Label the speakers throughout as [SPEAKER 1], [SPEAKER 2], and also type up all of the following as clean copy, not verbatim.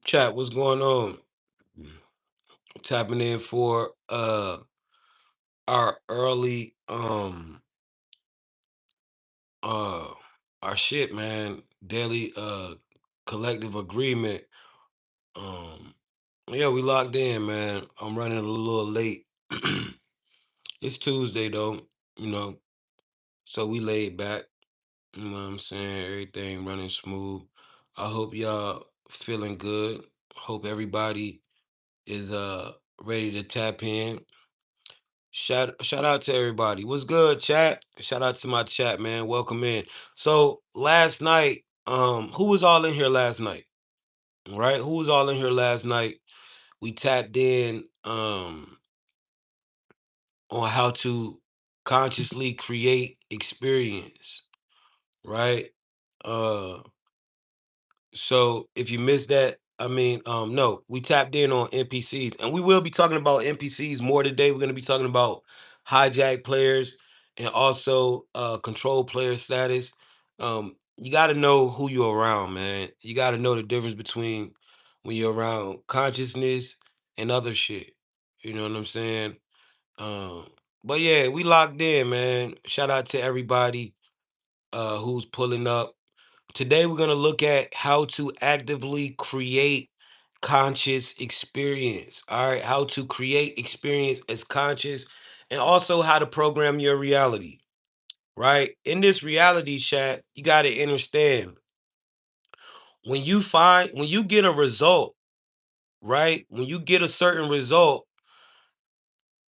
[SPEAKER 1] Chat, what's going on? Tapping in for our early uh our shit, man. Daily collective agreement. Um yeah, we locked in, man. I'm running a little late. It's Tuesday though, you know, so we laid back. You know what I'm saying? Everything running smooth. I hope y'all feeling good. Hope everybody is ready to tap in. Shout out to everybody. What's good, chat? Shout out to my chat, man. Welcome in. So last night, who was all in here last night? Right? Who was all in here last night? We tapped in on how to consciously create experience, right? Uh So if you missed that, I mean, no, we tapped in on NPCs, and we will be talking about NPCs more today. We're going to be talking about hijack players and also control player status. You got to know who you're around, man. You got to know the difference between when you're around consciousness and other shit. You know what I'm saying? Um, but yeah, we locked in, man. Shout out to everybody who's pulling up. Today, we're going to look at how to actively create conscious experience. All right. How to create experience as conscious and also how to program your reality. Right. In this reality chat, you got to understand when you get a result, right? When you get a certain result,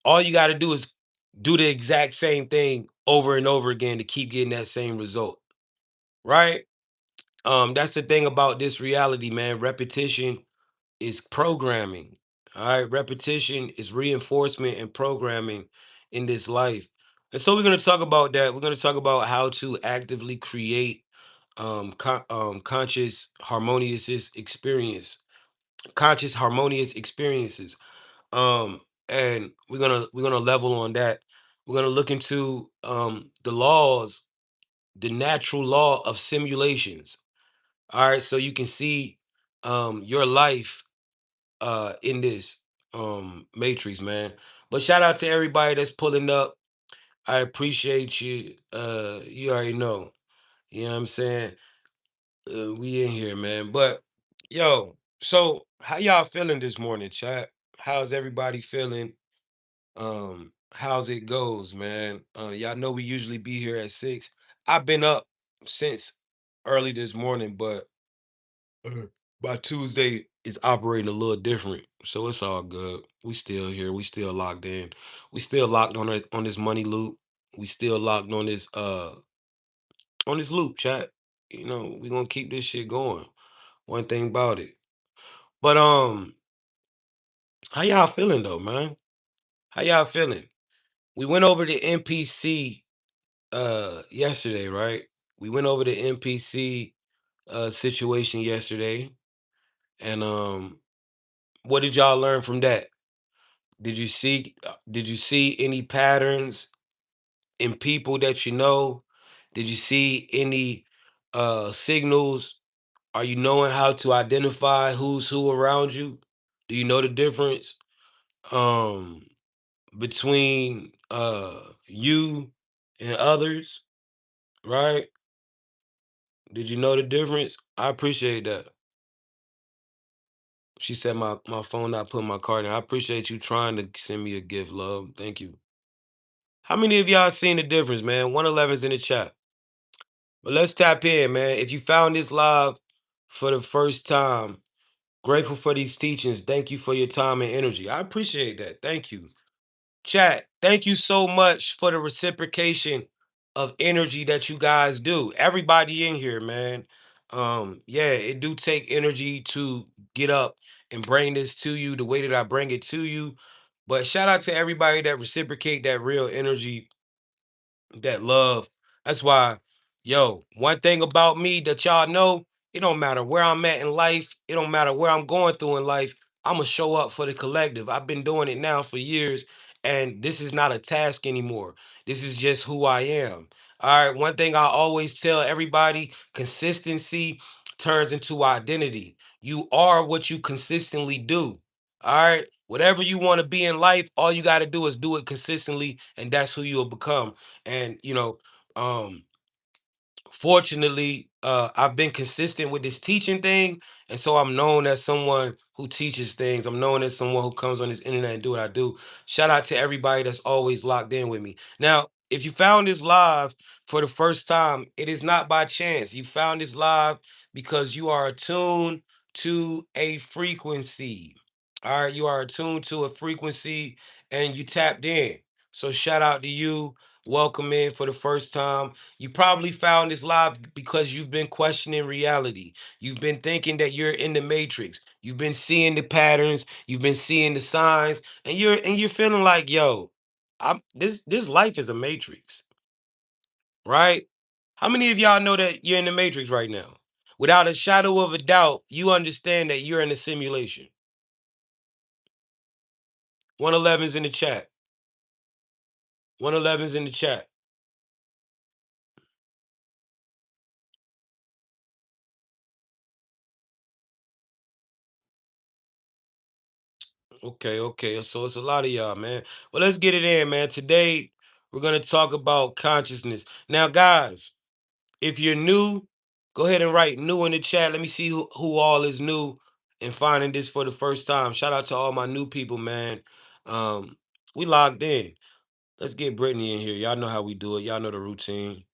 [SPEAKER 1] all you got to do is do the exact same thing over and over again to keep getting that same result. Right. That's the thing about this reality, man. Repetition is programming. All right. Repetition is reinforcement and programming in this life. And so we're going to talk about that. We're going to talk about how to actively create conscious harmonious experience, conscious harmonious experiences. Um, and we're gonna level on that. We're gonna look into the laws, the natural law of simulations. All right, so you can see your life in this matrix, man. But shout out to everybody that's pulling up. I appreciate you. You already know. You know what I'm saying? We in here, man. But yo, so how y'all feeling this morning, chat? How's everybody feeling? How's it goes, man? Y'all know we usually be here at 6. I've been up since early this morning, but uh, by Tuesday it's operating a little different. So it's all good. We still here. We still locked in. We still locked on it on this money loop. We still locked on this loop, chat. You know, we gonna keep this shit going. One thing about it. But how y'all feeling though, man? How y'all feeling? We went over the NPC yesterday, right? We went over the NPC situation yesterday. And what did y'all learn from that? Did you see any patterns in people that you know? Did you see any signals? Are you knowing how to identify who's who around you? Do you know the difference um between you and others, right? Did you know the difference? I appreciate that. She said my phone not putting my card in. I appreciate you trying to send me a gift, love. Thank you. How many of y'all seen the difference, man? 111's in the chat. But let's tap in, man. If you found this live for the first time, grateful for these teachings. Thank you for your time and energy. I appreciate that. Thank you. Chat, thank you so much for the reciprocation of energy that you guys do. Everybody in here, man. Yeah, it do take energy to get up and bring this to you the way that I bring it to you. But shout out to everybody that reciprocate that real energy, that love. That's why, yo, one thing about me that y'all know, it don't matter where I'm at in life, it don't matter where I'm going through in life, I'm gonna show up for the collective. I've been doing it now for years, and this is not a task anymore. This is just who I am. All right, one thing I always tell everybody, consistency turns into identity. You are what you consistently do. All right. Whatever you want to be in life, all you got to do is do it consistently, and that's who you'll become. And um fortunately, I've been consistent with this teaching thing, and so I'm known as someone who teaches things. I'm known as someone who comes on this internet and do what I do. Shout out to everybody that's always locked in with me. Now, if you found this live for the first time, it is not by chance. You found this live because you are attuned to a frequency. All right, you are attuned to a frequency and you tapped in. So shout out to you. Welcome in for the first time. You probably found this live because you've been questioning reality. You've been thinking that you're in the matrix. You've been seeing the patterns, you've been seeing the signs, and you're feeling like, yo, this life is a matrix, right? How many of y'all know that you're in the matrix right now? Without a shadow of a doubt, you understand that you're in a simulation. 111's in the chat. 111's in the chat. Okay, okay. So it's a lot of y'all, man. Well, let's get it in, man. Today we're gonna talk about consciousness. Now, guys, if you're new, go ahead and write new in the chat. Let me see who all is new and finding this for the first time. Shout out to all my new people, man. Um, we logged in. Let's get Brittany in here. Y'all know how we do it. Y'all know the routine.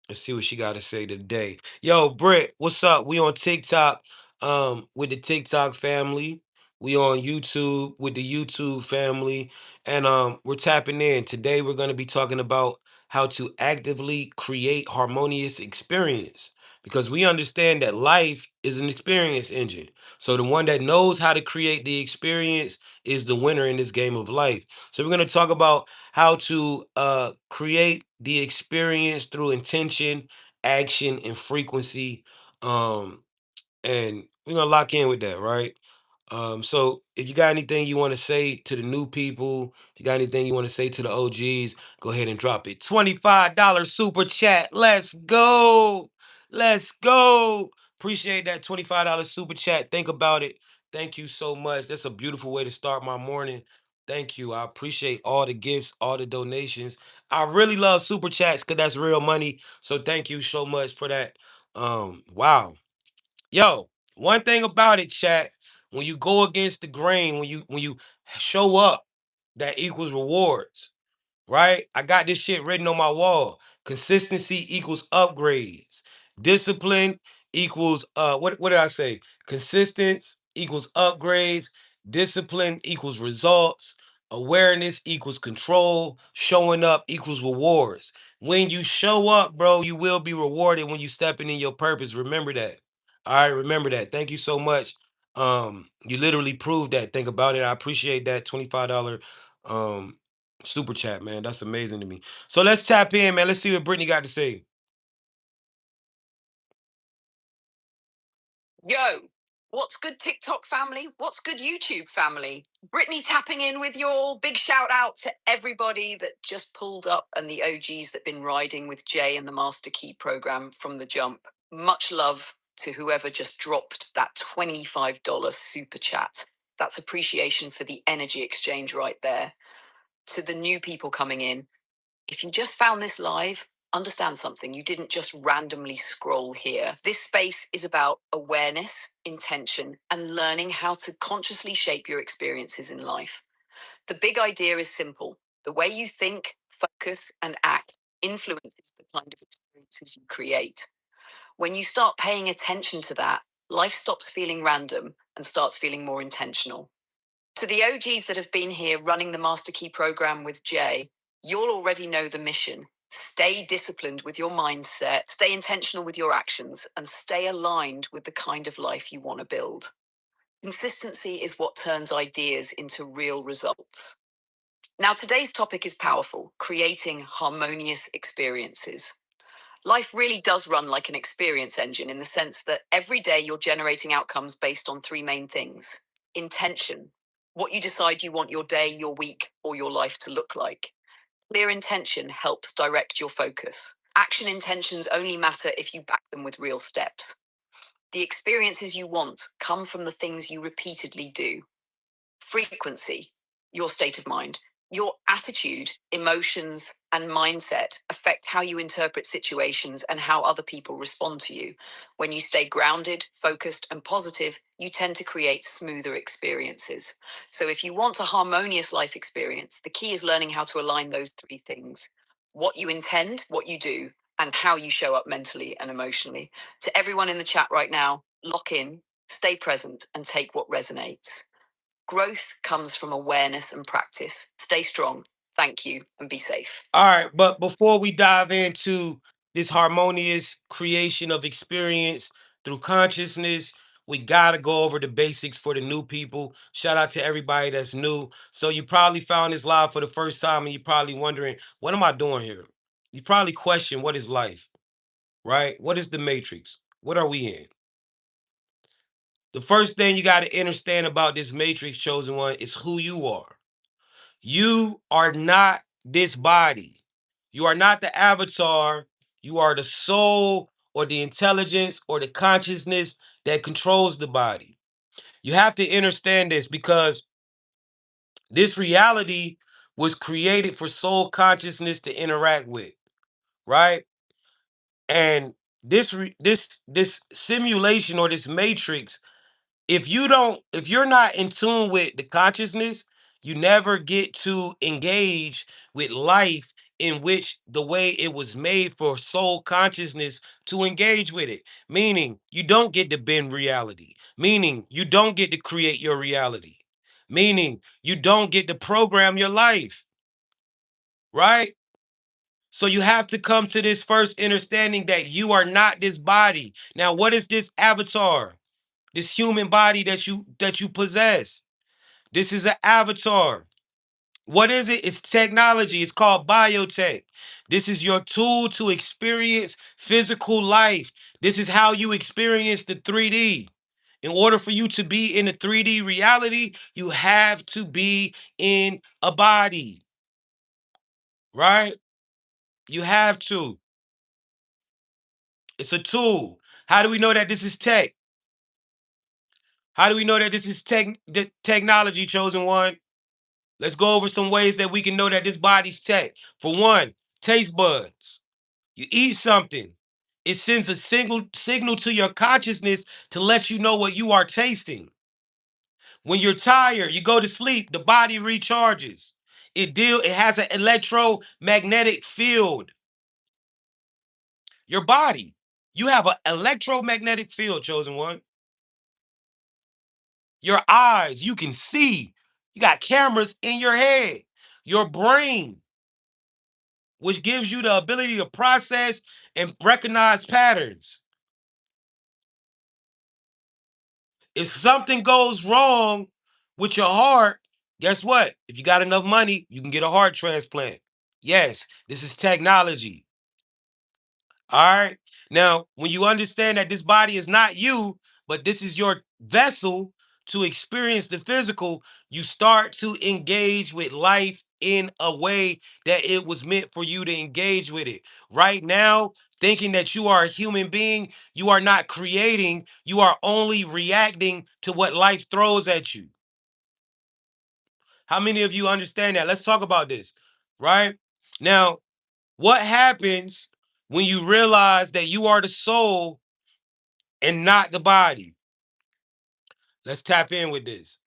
[SPEAKER 1] Let's see what she got to say today. Yo, Britt, what's up? We on TikTok with the TikTok family. We on YouTube with the YouTube family. And we're tapping in. Today we're going to be talking about how to actively create harmonious experience because we understand that life is an experience engine. So the one that knows how to create the experience is the winner in this game of life. So we're going to talk about how to create the experience through intention, action, and frequency. Um, and we're gonna lock in with that, right? So if you got anything you want to say to the new people, if you got anything you want to say to the OGs, go ahead and drop it. $25 super chat. Let's go. Let's go. Appreciate that $25 super chat. Think about it. Thank you so much. That's a beautiful way to start my morning. Thank you. I appreciate all the gifts, all the donations. I really love super chats because that's real money. So thank you so much for that. Wow. Yo, one thing about it, chat, when you go against the grain, when you show up, that equals rewards, right? I got this shit written on my wall. Consistency equals upgrades. Discipline equals what did I say? Consistence equals upgrades. Discipline equals results. Awareness equals control. Showing up equals rewards. When you show up, bro, you will be rewarded when you stepping in your purpose. Remember that. All right, remember that. Thank you so much. You literally proved that. Think about it. I appreciate that $25 um super chat, man. That's amazing to me. So let's tap in, man. Let's see what Brittany got to say.
[SPEAKER 2] Yo, what's good, TikTok family? What's good, YouTube family? Brittany tapping in with y'all. Big shout out to everybody that just pulled up and the OGs that been riding with Jay and the Master Key program from the jump. Much love to whoever just dropped that $25 super chat. That's appreciation for the energy exchange right there. To the new people coming in, if you just found this live, understand something. You didn't just randomly scroll here. This space is about awareness, intention, and learning how to consciously shape your experiences in life. The big idea is simple. The way you think, focus, and act influences the kind of experiences you create. When you start paying attention to that, life stops feeling random and starts feeling more intentional. To the OGs that have been here running the Master Key program with Jay, you'll already know the mission. Stay disciplined with your mindset, stay intentional with your actions, and stay aligned with the kind of life you want to build. Consistency is what turns ideas into real results. Now, today's topic is powerful: creating harmonious experiences. Life really does run like an experience engine in the sense that every day you're generating outcomes based on three main things: intention, what you decide you want your day, your week, or your life to look like. Clear intention helps direct your focus. Action intentions only matter if you back them with real steps. The experiences you want come from the things you repeatedly do. Frequency, your state of mind. Your attitude, emotions, and mindset affect how you interpret situations and how other people respond to you. When you stay grounded, focused, and positive, you tend to create smoother experiences. So, if you want a harmonious life experience, the key is learning how to align those three things: what you intend, what you do, and how you show up mentally and emotionally. To everyone in the chat right now, lock in, stay present, and take what resonates. Growth comes from awareness and practice. Stay strong. Thank you and be safe.
[SPEAKER 1] All right, but before we dive into this harmonious creation of experience through consciousness, we got to go over the basics for the new people. Shout out to everybody that's new. So you probably found this live for the first time and you're probably wondering, what am I doing here? You probably question, what is life, right? What is the matrix? What are we in? The first thing you got to understand about this matrix, chosen one, is who you are. You are not this body. You are not the avatar. You are the soul or the intelligence or the consciousness that controls the body. You have to understand this because this reality was created for soul consciousness to interact with, right? And this simulation or this matrix, if you're not in tune with the consciousness, you never get to engage with life in which the way it was made for soul consciousness to engage with it. Meaning you don't get to bend reality. Meaning you don't get to create your reality. Meaning you don't get to program your life, right? So you have to come to this first understanding that you are not this body. Now, what is this avatar? This human body that you possess. This is an avatar. What is it? It's technology. It's called biotech. This is your tool to experience physical life. This is how you experience the 3D. In order for you to be in a 3D reality, you have to be in a body, right? You have to. It's a tool. How do we know that this is tech? How do we know that this is the technology, chosen one? Let's go over some ways that we can know that this body's tech. For one, taste buds. You eat something, it sends a single signal to your consciousness to let you know what you are tasting. When you're tired, you go to sleep, the body recharges. It has an electromagnetic field. Your body, you have an electromagnetic field, chosen one. Your eyes, you can see. You got cameras in your head. Your brain, which gives you the ability to process and recognize patterns. If something goes wrong with your heart, guess what? If you got enough money, you can get a heart transplant. Yes, this is technology. All right. Now, when you understand that this body is not you, but this is your vessel to experience the physical, you start to engage with life in a way that it was meant for you to engage with it. Right now, thinking that you are a human being, you are not creating, you are only reacting to what life throws at you. How many of you understand that? Let's talk about this, right? Now, what happens when you realize that you are the soul and not the body? Let's tap in with this.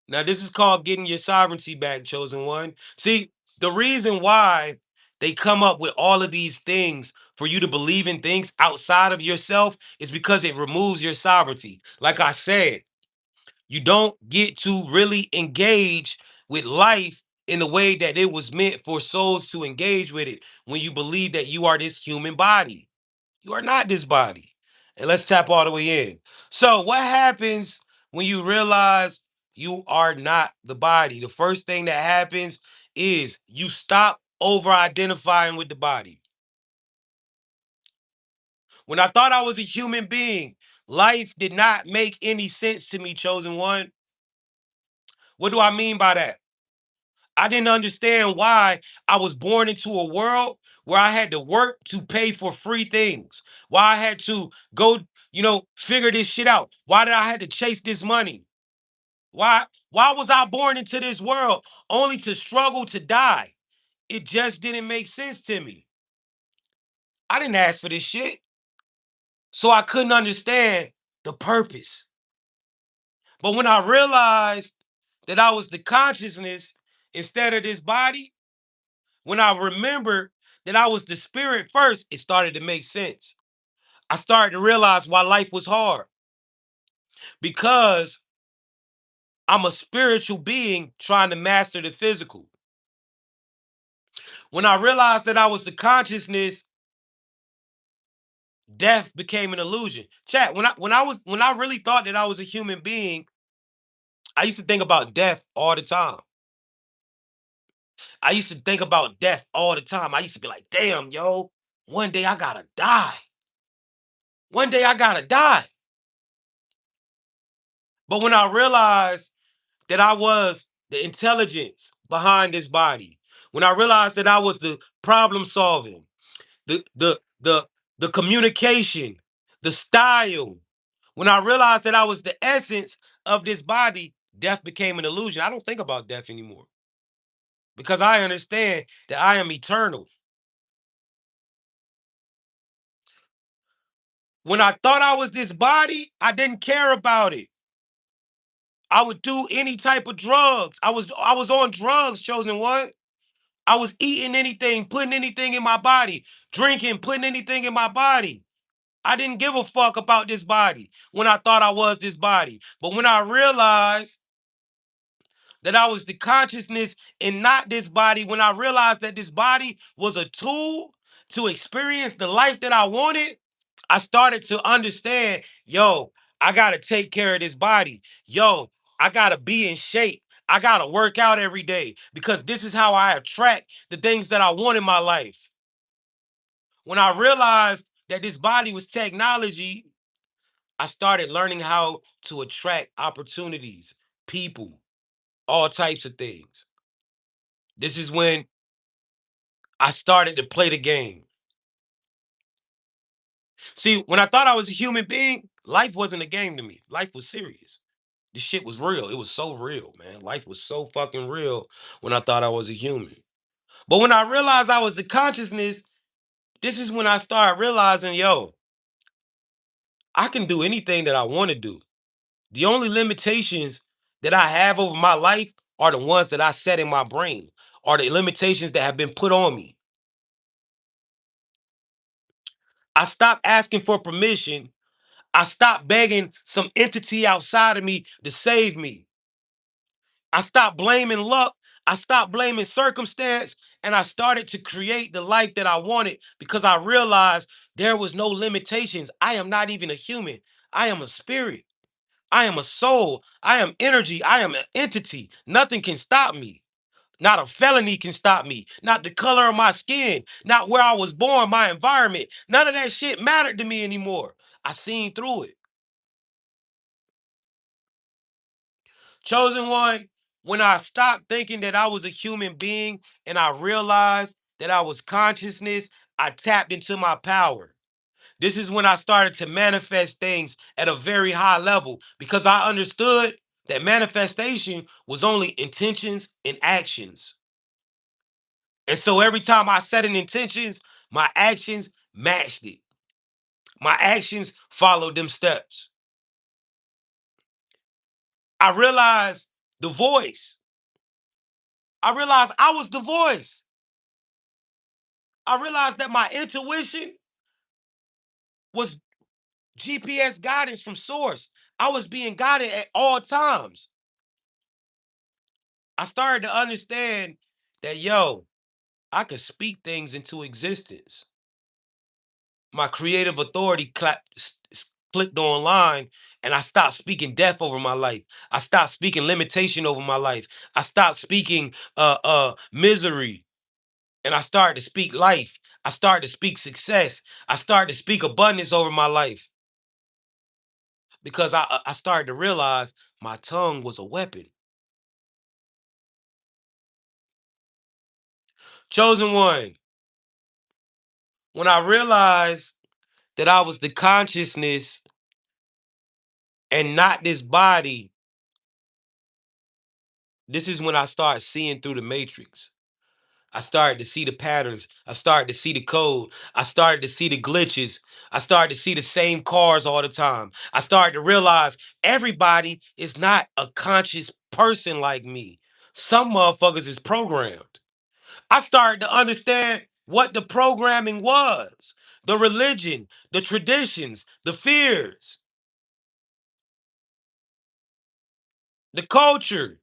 [SPEAKER 1] Now, this is called getting your sovereignty back, chosen one. See, the reason why they come up with all of these things for you to believe in things outside of yourself is because it removes your sovereignty. Like I said, you don't get to really engage with life in the way that it was meant for souls to engage with it when you believe that you are this human body. You are not this body. And let's tap all the way in. So, what happens When you realize you are not the body, the first thing that happens is you stop over identifying with the body. When I thought I was a human being, life did not make any sense to me, chosen one. What do I mean by that? I didn't understand why I was born into a world where I had to work to pay for free things. Why I had to go, figure this shit out. Why did I have to chase this money? Why was I born into this world only to struggle to die? It just didn't make sense to me. I didn't ask for this shit. So I couldn't understand the purpose. But when I realized that I was the consciousness instead of this body, when I remembered that I was the spirit first, it started to make sense. I started to realize why life was hard because I'm a spiritual being trying to master the physical. When I realized that I was the consciousness, death became an illusion. Chat, when I really thought that I was a human being, I used to think about death all the time. I used to think about death all the time. I used to be like, damn, yo, one day I gotta die. One day I gotta die. But when I realized that I was the intelligence behind this body, when I realized that I was the problem solving, the communication, the style, when I realized that I was the essence of this body, death became an illusion. I don't think about death anymore because I understand that I am eternal. When I thought I was this body, I didn't care about it. I would do any type of drugs. I was on drugs, chosen one. I was eating anything, putting anything in my body, drinking, putting anything in my body. I didn't give a fuck about this body when I thought I was this body. But when I realized that I was the consciousness and not this body, when I realized that this body was a tool to experience the life that I wanted, I started to understand, yo, I gotta take care of this body. Yo, I gotta be in shape. I gotta work out every day because this is how I attract the things that I want in my life. When I realized that this body was technology, I started learning how to attract opportunities, people, all types of things. This is when I started to play the game. See, when I thought I was a human being, life wasn't a game to me. Life was serious. This shit was real. It was so real, man. Life was so fucking real when I thought I was a human. But when I realized I was the consciousness, this is when I started realizing, yo, I can do anything that I want to do. The only limitations that I have over my life are the ones that I set in my brain, are the limitations that have been put on me. I stopped asking for permission. I stopped begging some entity outside of me to save me. I stopped blaming luck. I stopped blaming circumstance. And I started to create the life that I wanted because I realized there was no limitations. I am not even a human. I am a spirit. I am a soul. I am energy. I am an entity. Nothing can stop me. Not a felony can stop me. Not the color of my skin. Not where I was born, my environment. None of that shit mattered to me anymore. I seen through it. Chosen one, when I stopped thinking that I was a human being and I realized that I was consciousness, I tapped into my power. This is when I started to manifest things at a very high level because I understood that manifestation was only intentions and actions. And so every time I set an intentions, my actions matched it. My actions followed them steps. I realized the voice. I realized I was the voice. I realized that my intuition was GPS guidance from source. I was being guided at all times. I started to understand that, yo, I could speak things into existence. My creative authority clicked online and I stopped speaking death over my life. I stopped speaking limitation over my life. I stopped speaking misery, and I started to speak life. I started to speak success. I started to speak abundance over my life because I started to realize my tongue was a weapon. Chosen one, when I realized that I was the consciousness and not this body, this is when I started seeing through the matrix. I started to see the patterns. I started to see the code. I started to see the glitches. I started to see the same cars all the time. I started to realize everybody is not a conscious person like me. Some motherfuckers is programmed. I started to understand what the programming was, the religion, the traditions, the fears, the culture.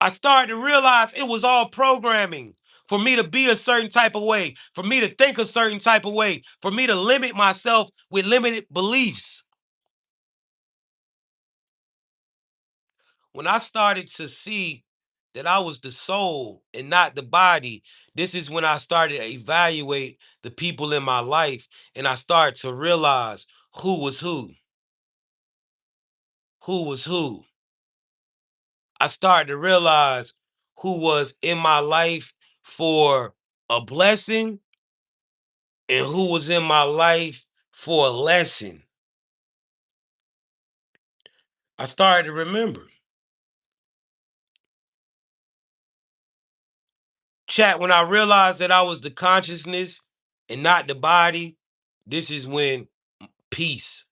[SPEAKER 1] I started to realize it was all programming for me to be a certain type of way, for me to think a certain type of way, for me to limit myself with limited beliefs. When I started to see that I was the soul and not the body, this is when I started to evaluate the people in my life and I started to realize who was who was who. I started to realize who was in my life for a blessing and who was in my life for a lesson. I started to remember. Chat, when I realized that I was the consciousness and not the body, this is when peace.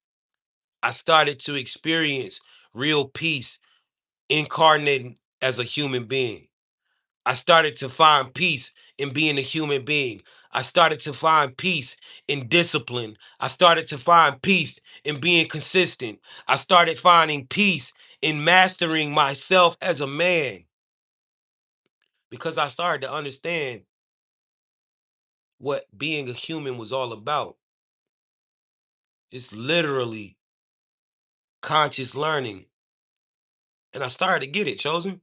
[SPEAKER 1] I started to experience real peace incarnating as a human being. I started to find peace in being a human being. I started to find peace in discipline. I started to find peace in being consistent. I started finding peace in mastering myself as a man because I started to understand what being a human was all about. It's literally conscious learning. And I started to get it, Chosen.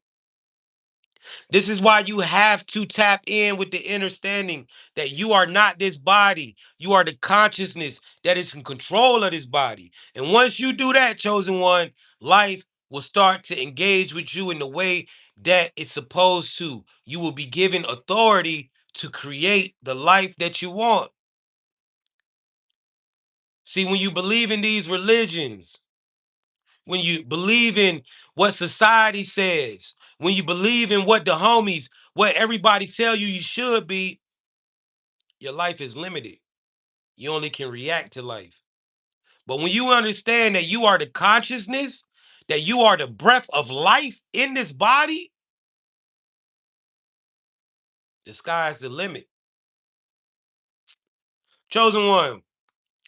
[SPEAKER 1] This is why you have to tap in with the understanding that you are not this body. You are the consciousness that is in control of this body. And once you do that, chosen one, life will start to engage with you in the way that it's supposed to. You will be given authority to create the life that you want. See, when you believe in these religions, when you believe in what society says, when you believe in what the homies, what everybody tell you you should be, your life is limited. You only can react to life. But when you understand that you are the consciousness, that you are the breath of life in this body, the sky's the limit. Chosen one,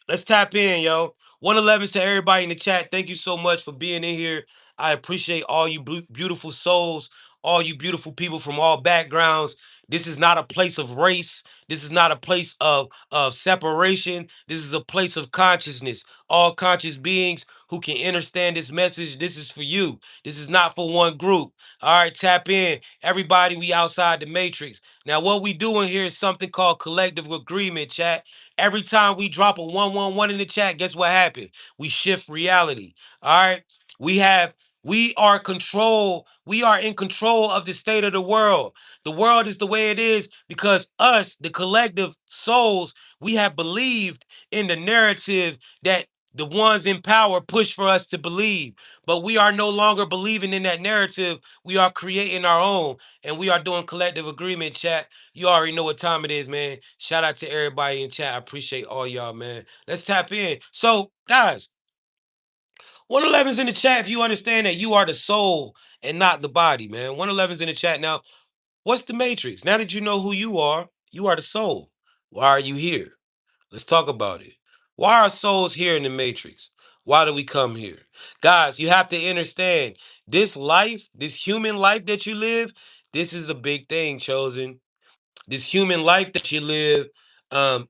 [SPEAKER 1] let's tap in, yo. 111 to everybody in the chat. Thank you so much for being in here. I appreciate all you beautiful souls, all you beautiful people from all backgrounds. This is not a place of race. This is not a place of separation. This is a place of consciousness. All conscious beings who can understand this message. This is for you. This is not for one group. All right, tap in. Everybody, we outside the matrix. Now, what we doing here is something called collective agreement, chat. Every time we drop a 111 in the chat, guess what happened? We shift reality. All right. We have we are in control of the state of the world. The world is the way it is because us, the collective souls, we have believed in the narrative that the ones in power push for us to believe. But we are no longer believing in that narrative. We are creating our own and we are doing collective agreement, chat. You already know what time it is, man. Shout out to everybody in chat. I appreciate all y'all, man. Let's tap in. So, guys, 111's in the chat if you understand that you are the soul and not the body, man. 111's in the chat. Now, what's the matrix? Now that you are the soul. Why are you here? Let's talk about it. Why are souls here in the matrix? Why do we come here? Guys, you have to understand this life, this human life that you live, this is a big thing, chosen. This human life that you live,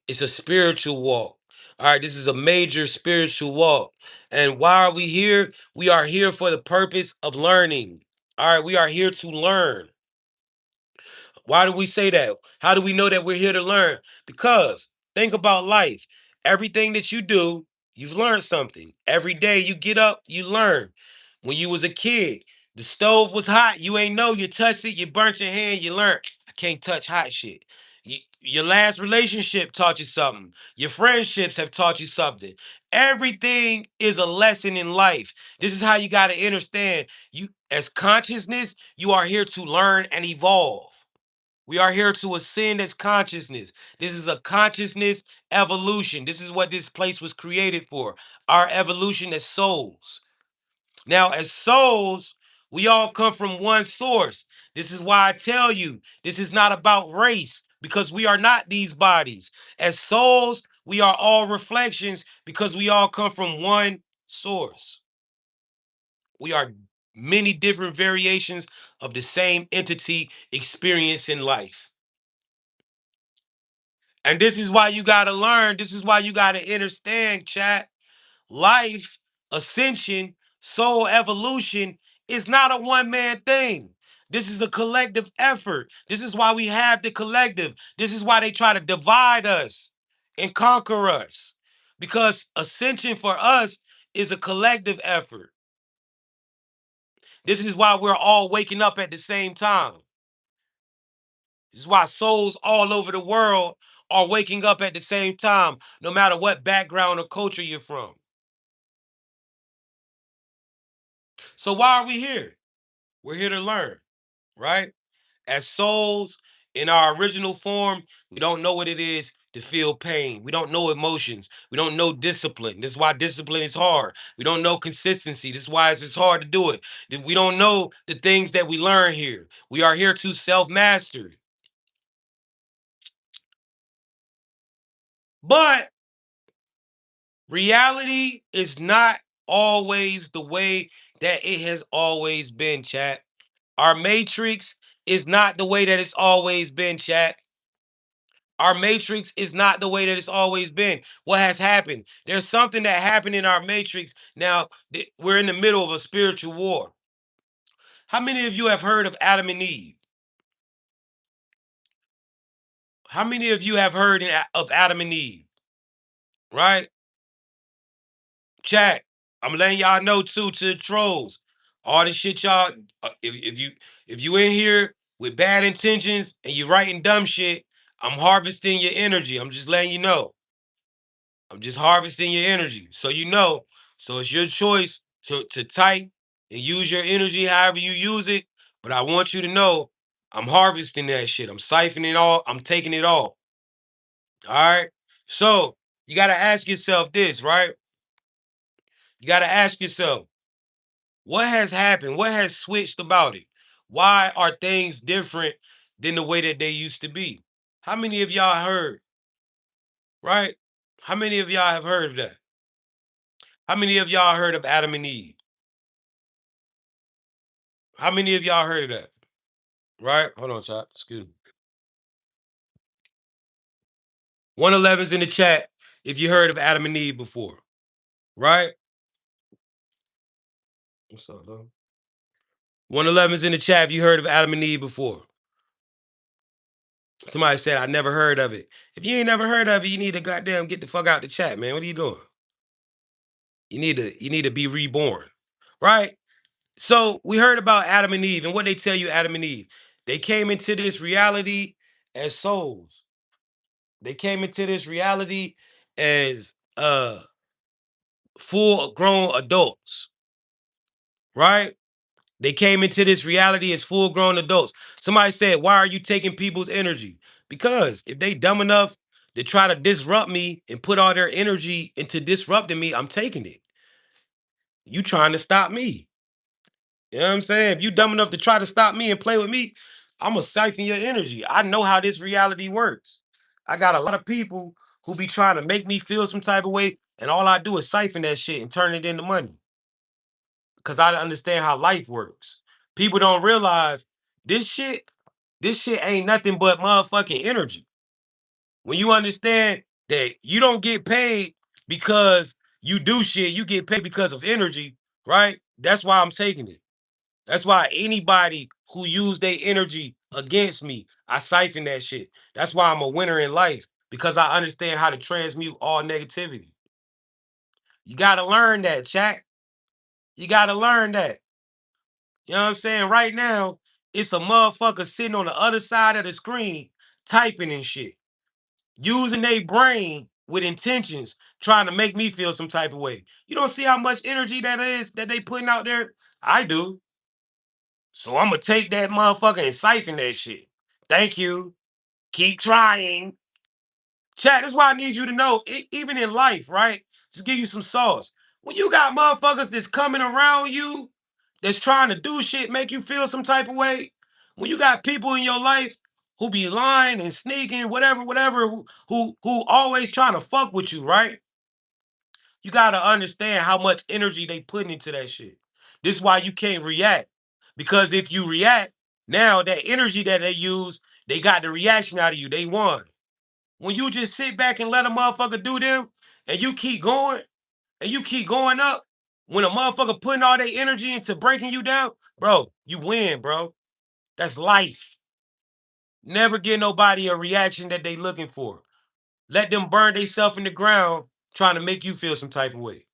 [SPEAKER 1] it's a spiritual walk. All right, this is a major spiritual walk. And why are we here? We are here for the purpose of learning. All right, we are here to learn. Why do we say that? How do we know that we're here to learn? Because think about life. Everything that you do, you've learned something. Every day you get up, you learn. When you was a kid, the stove was hot. You ain't know. You touched it. You burnt your hand. You learned. I can't touch hot shit. Your last relationship taught you something. Your friendships have taught you something. Everything is a lesson in life. This is how you got to understand. You, as consciousness, you are here to learn and evolve. We are here to ascend as consciousness. This is a consciousness evolution. This is what this place was created for. Our evolution as souls. Now, as souls, we all come from one source. This is why I tell you, this is not about race because we are not these bodies. As souls, we are all reflections because we all come from one source. We are many different variations of the same entity experiencing life. And this is why you got to learn. This is why you got to understand, chat. Life, ascension, soul evolution is not a one man thing. This is a collective effort. This is why we have the collective. This is why they try to divide us and conquer us. Because ascension for us is a collective effort. This is why we're all waking up at the same time. This is why souls all over the world are waking up at the same time, no matter what background or culture you're from. So why are we here? We're here to learn, right? As souls in our original form, we don't know what it is to feel pain. We don't know emotions. We don't know discipline. This is why discipline is hard. We don't know consistency. This is why it's hard to do it. We don't know the things that we learn here. We are here to self-master. But reality is not always the way that it has always been, chat. Our matrix is not the way that it's always been, chat. Our matrix is not the way that it's always been. What has happened? There's something that happened in our matrix. Now, we're in the middle of a spiritual war. How many of you have heard of Adam and Eve? How many of you have heard of Adam and Eve? Right? Chat. I'm letting y'all know too, to the trolls. All the shit y'all, if you in here with bad intentions and you writing dumb shit, I'm harvesting your energy. I'm just letting you know. I'm just harvesting your energy. So you know. So it's your choice to type and use your energy however you use it. But I want you to know I'm harvesting that shit. I'm siphoning it all. I'm taking it all. All right. So you got to ask yourself this, right? You got to ask yourself, what has happened? What has switched about it? Why are things different than the way that they used to be? How many of y'all heard, right? How many of y'all have heard of that? How many of y'all heard of Adam and Eve? How many of y'all heard of that? Right? Hold on, chat. Excuse me. 111's in the chat if you heard of Adam and Eve before. Right? What's up, though? 111's in the chat if you heard of Adam and Eve before. Somebody said I never heard of it. If you ain't never heard of it, you need to goddamn get the fuck out the chat, man. What are you doing? You need to be reborn. Right? So we heard about Adam and Eve and what they tell you, Adam and Eve. They came into this reality as souls. They came into this reality as full grown adults, right? They came into this reality as full grown adults. Somebody said, why are you taking people's energy? Because if they dumb enough to try to disrupt me and put all their energy into disrupting me, I'm taking it. You trying to stop me. You know what I'm saying? If you dumb enough to try to stop me and play with me, I'm gonna siphon your energy. I know how this reality works. I got a lot of people who be trying to make me feel some type of way, and all I do is siphon that shit and turn it into money. Cause I understand how life works. People don't realize this shit, this shit ain't nothing but motherfucking energy. When you understand that you don't get paid because you do shit, you get paid because of energy, right? That's why I'm taking it. That's why anybody who use their energy against me, I siphon that shit. That's why I'm a winner in life because I understand how to transmute all negativity. You got to learn that, chat. You got to learn that. You know what I'm saying? Right now, it's a motherfucker sitting on the other side of the screen typing and shit, using their brain with intentions, trying to make me feel some type of way. You don't see how much energy that is that they putting out there? I do. So I'm gonna take that motherfucker and siphon that shit. Thank you. Keep trying. Chat, that's why I need you to know, even in life, right? Just give you some sauce. When you got motherfuckers that's coming around you, that's trying to do shit, make you feel some type of way. When you got people in your life who be lying and sneaking, whatever, who always trying to fuck with you, right? You gotta understand how much energy they putting into that shit. This is why you can't react. Because if you react, now that energy that they use, they got the reaction out of you. They won. When you just sit back and let a motherfucker do them, and you keep going, and you keep going up, when a motherfucker putting all their energy into breaking you down, bro, you win, bro. That's life. Never give nobody a reaction that they looking for. Let them burn themselves in the ground trying to make you feel some type of way.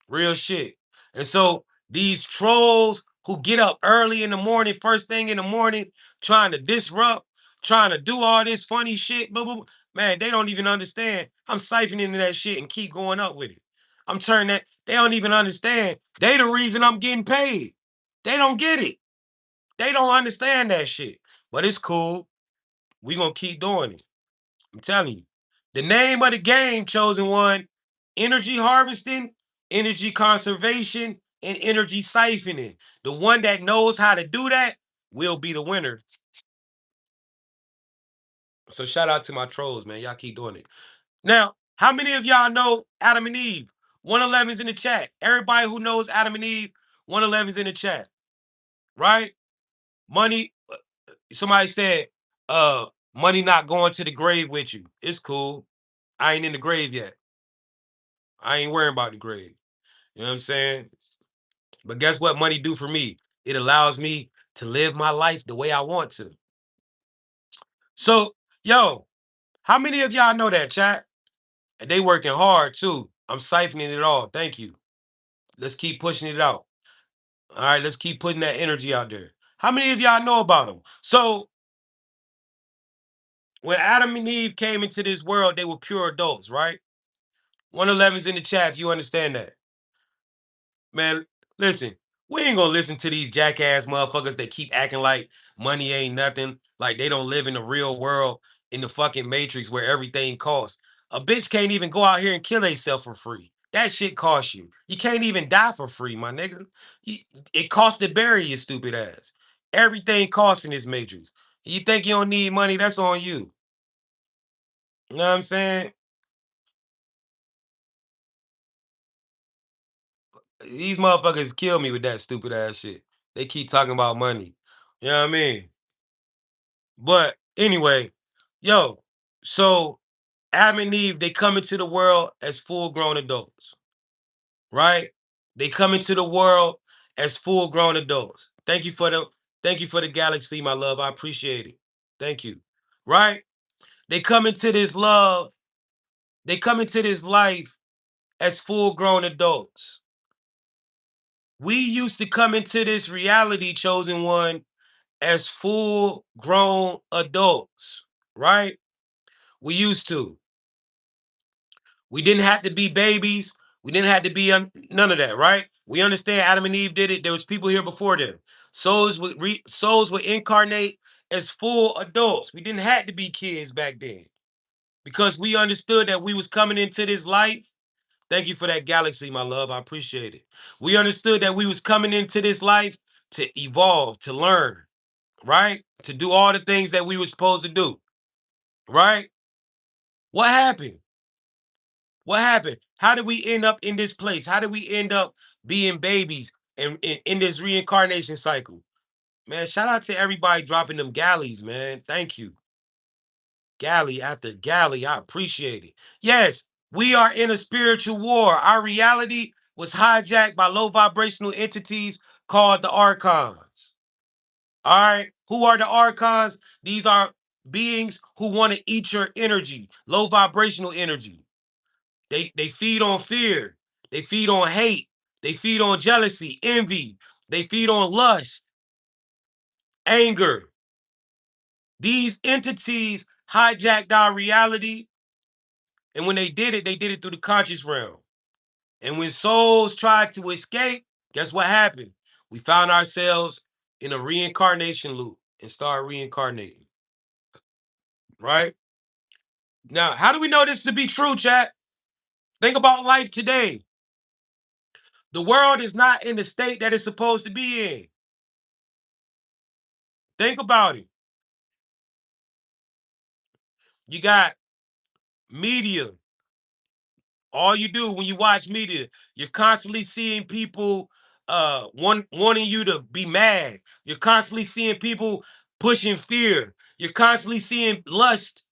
[SPEAKER 1] Real shit. And so these trolls who get up early in the morning, first thing in the morning, trying to disrupt, trying to do all this funny shit, blah, blah, blah, man, they don't even understand. I'm siphoning into that shit and keep going up with it. I'm turning that, they don't even understand. They the reason I'm getting paid. They don't get it. They don't understand that shit. But it's cool. We gonna keep doing it. I'm telling you. The name of the game, chosen one, energy harvesting, energy conservation, and energy siphoning. The one that knows how to do that will be the winner. So shout out to my trolls, man. Y'all keep doing it. Now, how many of y'all know Adam and Eve? 111's in the chat. Everybody who knows Adam and Eve, 111's in the chat. Right? Money, somebody said, money not going to the grave with you. It's cool. I ain't in the grave yet. I ain't worrying about the grave. You know what I'm saying? But guess what money do for me? It allows me to live my life the way I want to. So, yo, how many of y'all know that, chat? And they working hard too. I'm siphoning it all. Thank you. Let's keep pushing it out. All right, let's keep putting that energy out there. How many of y'all know about them? So, when Adam and Eve came into this world, they were pure adults, right? 111's in the chat if you understand that. Man, listen, we ain't gonna listen to these jackass motherfuckers that keep acting like money ain't nothing, like they don't live in the real world in the fucking matrix where everything costs. A bitch can't even go out here and kill herself for free. That shit costs you. You can't even die for free, my nigga. You- It costs to bury your stupid ass. Everything costs in this matrix. You think you don't need money, that's on you. You know what I'm saying? These motherfuckers kill me with that stupid ass shit. They keep talking about money. You know what I mean? But anyway, yo, so Adam and Eve, they come into the world as full-grown adults, right? They come into the world as full-grown adults. Thank you for the galaxy, my love. I appreciate it. Thank you. Right? They come into this love, they come into this life as full-grown adults. We used to come into this reality, chosen one, as full-grown adults, right? We used to. We didn't have to be babies. We didn't have to be none of that, right? We understand Adam and Eve did it. There was people here before them. Souls would incarnate as full adults. We didn't have to be kids back then because we understood that we was coming into this life. Thank you for that galaxy, my love. I appreciate it. We understood that we was coming into this life to evolve, to learn, right? To do all the things that we were supposed to do, right? What happened? What happened? How did we end up in this place? How did we end up being babies and in this reincarnation cycle? Man, shout out to everybody dropping them galleys, man. Thank you. Galley after galley. I appreciate it. Yes, We are in a spiritual war. Our reality was hijacked by low vibrational entities called the archons. All right. Who are the archons? These are beings who want to eat your energy, low vibrational energy. They feed on fear. They feed on hate. They feed on jealousy, envy. They feed on lust, anger. These entities hijacked our reality. And when they did it through the conscious realm. And when souls tried to escape, guess what happened? We found ourselves in a reincarnation loop and started reincarnating. Right? Now, how do we know this to be true, chat? Think about life today. The world is not in the state that it's supposed to be in. Think about it. You got media. All you do when you watch media, you're constantly seeing people wanting you to be mad. You're constantly seeing people pushing fear. You're constantly seeing lust,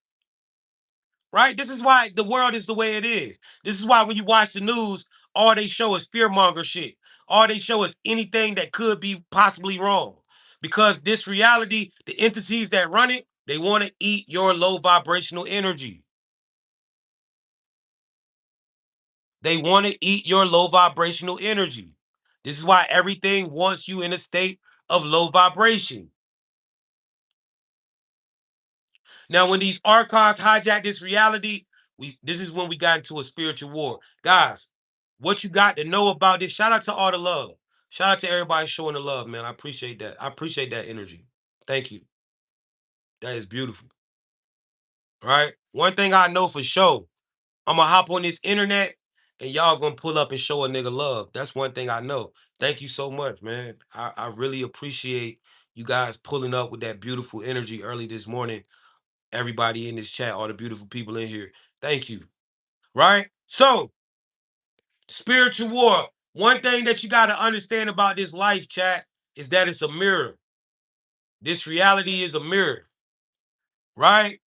[SPEAKER 1] right? This is why the world is the way it is. This is why when you watch the news, all they show is fearmonger shit. All they show is anything that could be possibly wrong. Because this reality, the entities that run it, they want to eat your low vibrational energy. They want to eat your low vibrational energy. This is why everything wants you in a state of low vibration. Now, when these archons hijack this reality, this is when we got into a spiritual war. Guys, what you got to know about this? Shout out to all the love. Shout out to everybody showing the love, man. I appreciate that. I appreciate that energy. Thank you. That is beautiful. Right? One thing I know for sure, I'm gonna hop on this internet and y'all gonna pull up and show a nigga love. That's one thing I know. Thank you so much, man. I really appreciate you guys pulling up with that beautiful energy early this morning. Everybody in this chat, all the beautiful people in here. Thank you. Right? So, spiritual war. One thing that you got to understand about this life, chat, is that it's a mirror. This reality is a mirror. Right?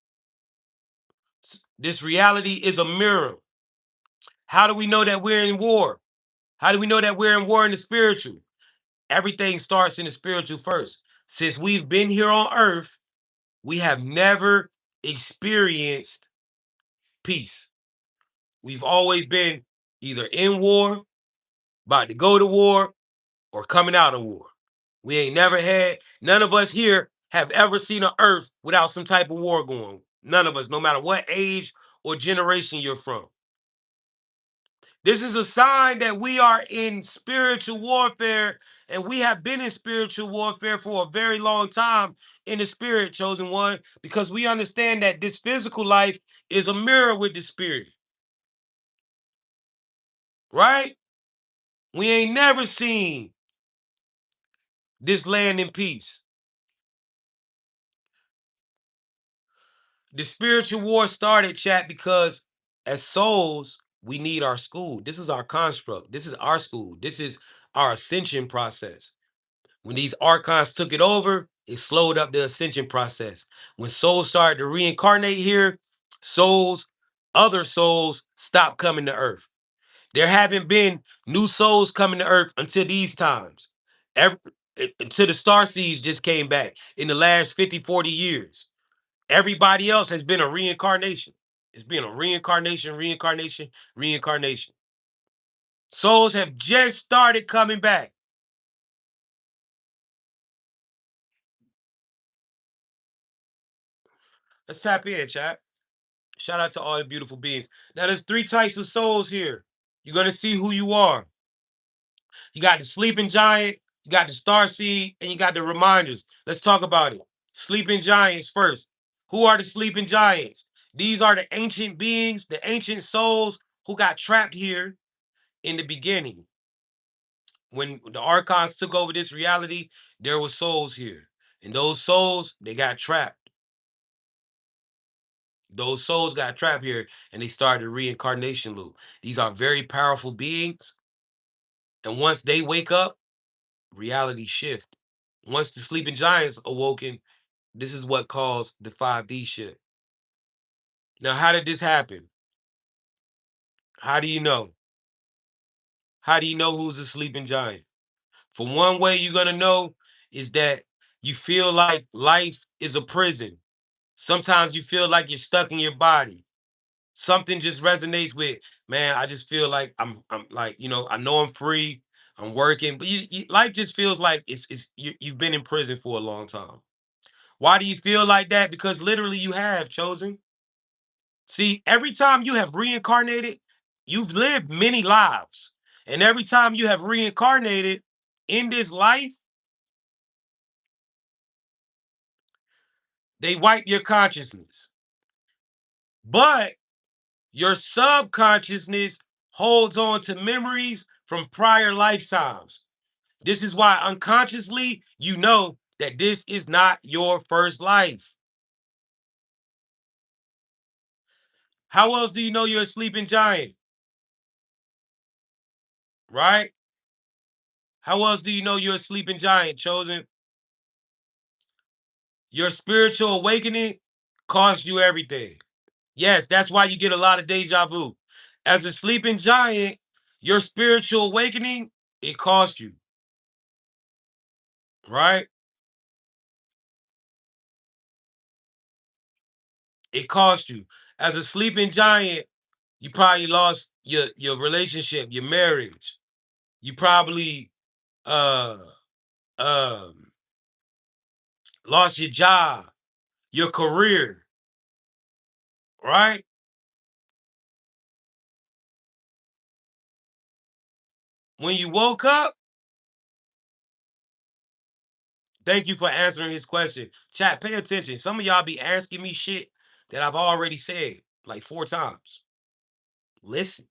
[SPEAKER 1] This reality is a mirror. How do we know that we're in war? How do we know that we're in war in the spiritual? Everything starts in the spiritual first. Since we've been here on earth, we have never experienced peace. We've always been either in war, about to go to war, or coming out of war. We ain't never had, none of us here have ever seen an earth without some type of war going. None of us, no matter what age or generation you're from. This is a sign that we are in spiritual warfare, and we have been in spiritual warfare for a very long time in the spirit, chosen one, because we understand that this physical life is a mirror with the spirit, right? We ain't never seen this land in peace. The spiritual war started, chat, because as souls, we need our school. This is our construct. This is our school. This is our ascension process. When these archons took it over, it slowed up the ascension process. When souls started to reincarnate here, souls, other souls stopped coming to Earth. There haven't been new souls coming to Earth until these times. Every, until the star seeds just came back in the last 50, 40 years. Everybody else has been a reincarnation. It's been a reincarnation, reincarnation, reincarnation. Souls have just started coming back. Let's tap in, chat. Shout out to all the beautiful beings. Now, there's three types of souls here. You're going to see who you are. You got the sleeping giant, you got the star seed, and you got the reminders. Let's talk about it. Sleeping giants first. Who are the sleeping giants? These are the ancient beings, the ancient souls who got trapped here in the beginning. When the archons took over this reality, there were souls here. And those souls, they got trapped. Those souls got trapped here and they started a reincarnation loop. These are very powerful beings. And once they wake up, reality shift. Once the sleeping giants awoken, this is what caused the 5D shift. Now, how did this happen? How do you know? How do you know who's a sleeping giant? For one way you're gonna know is that you feel like life is a prison. Sometimes you feel like you're stuck in your body. Something just resonates with, man, I just feel like I'm like, I know I'm free, I'm working, but life just feels like you've been in prison for a long time. Why do you feel like that? Because literally you have chosen. See, every time you have reincarnated, you've lived many lives. And every time you have reincarnated in this life, they wipe your consciousness. But your subconsciousness holds on to memories from prior lifetimes. This is why unconsciously you know that this is not your first life. How else do you know you're a sleeping giant? Right? How else do you know you're a sleeping giant, chosen? Your spiritual awakening costs you everything. Yes, that's why you get a lot of deja vu. As a sleeping giant, your spiritual awakening, it costs you, right? It costs you. As a sleeping giant, you probably lost your relationship, your marriage. You probably uh um lost your job, your career, right? When you woke up, thank you for answering his question. Chat, pay attention. Some of y'all be asking me shit that I've already said like 4 times. Listen.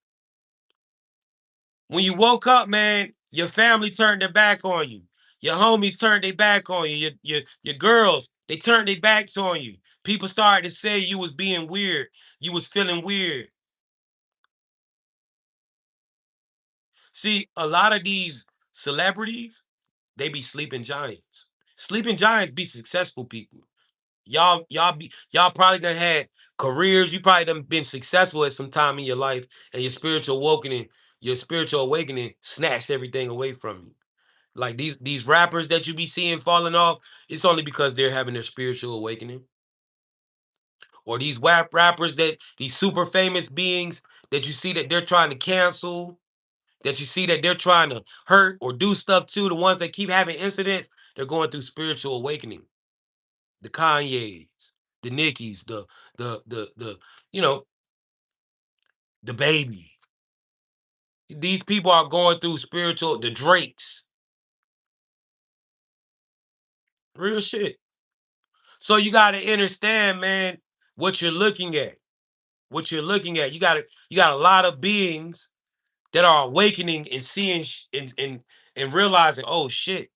[SPEAKER 1] When you woke up, man, your family turned their back on you. Your homies turned their back on you. Your girls, they turned their backs on you. People started to say you was being weird. You was feeling weird. See, a lot of these celebrities, they be sleeping giants. Sleeping giants be successful people. Y'all probably done had careers. You probably done been successful at some time in your life, and your spiritual awakening snatched everything away from you. Like these rappers that you be seeing falling off, it's only because they're having their spiritual awakening. Or these rappers that these super famous beings that you see that they're trying to cancel, that you see that they're trying to hurt or do stuff to, the ones that keep having incidents, they're going through spiritual awakening. The Kanyes, the Nickies, the you know, the baby. These people are going through spiritual, the Drakes. Real shit. So you gotta understand, man, what you're looking at. What you're looking at. You got a lot of beings that are awakening and seeing and realizing, oh shit.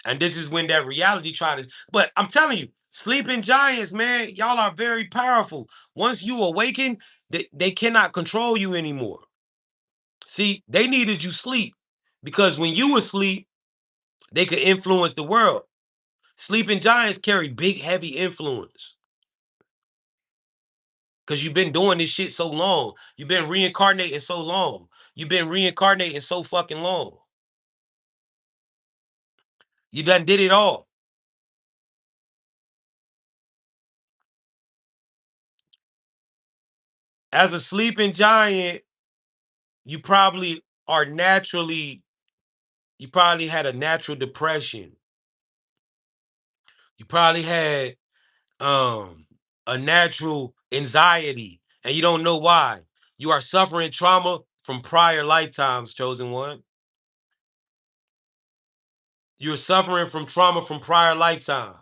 [SPEAKER 1] And this is when that reality try to. But I'm telling you, sleeping giants, man, y'all are very powerful. Once you awaken, they cannot control you anymore. See, they needed you sleep because when you were asleep, they could influence the world. Sleeping giants carry big, heavy influence because you've been doing this shit so long. You've been reincarnating so long. You've been reincarnating so fucking long. You done did it all. As a sleeping giant, you probably are naturally, you probably had a natural depression. You probably had um a natural anxiety and you don't know why. You are suffering trauma from prior lifetimes, chosen one. You're suffering from trauma from prior lifetimes.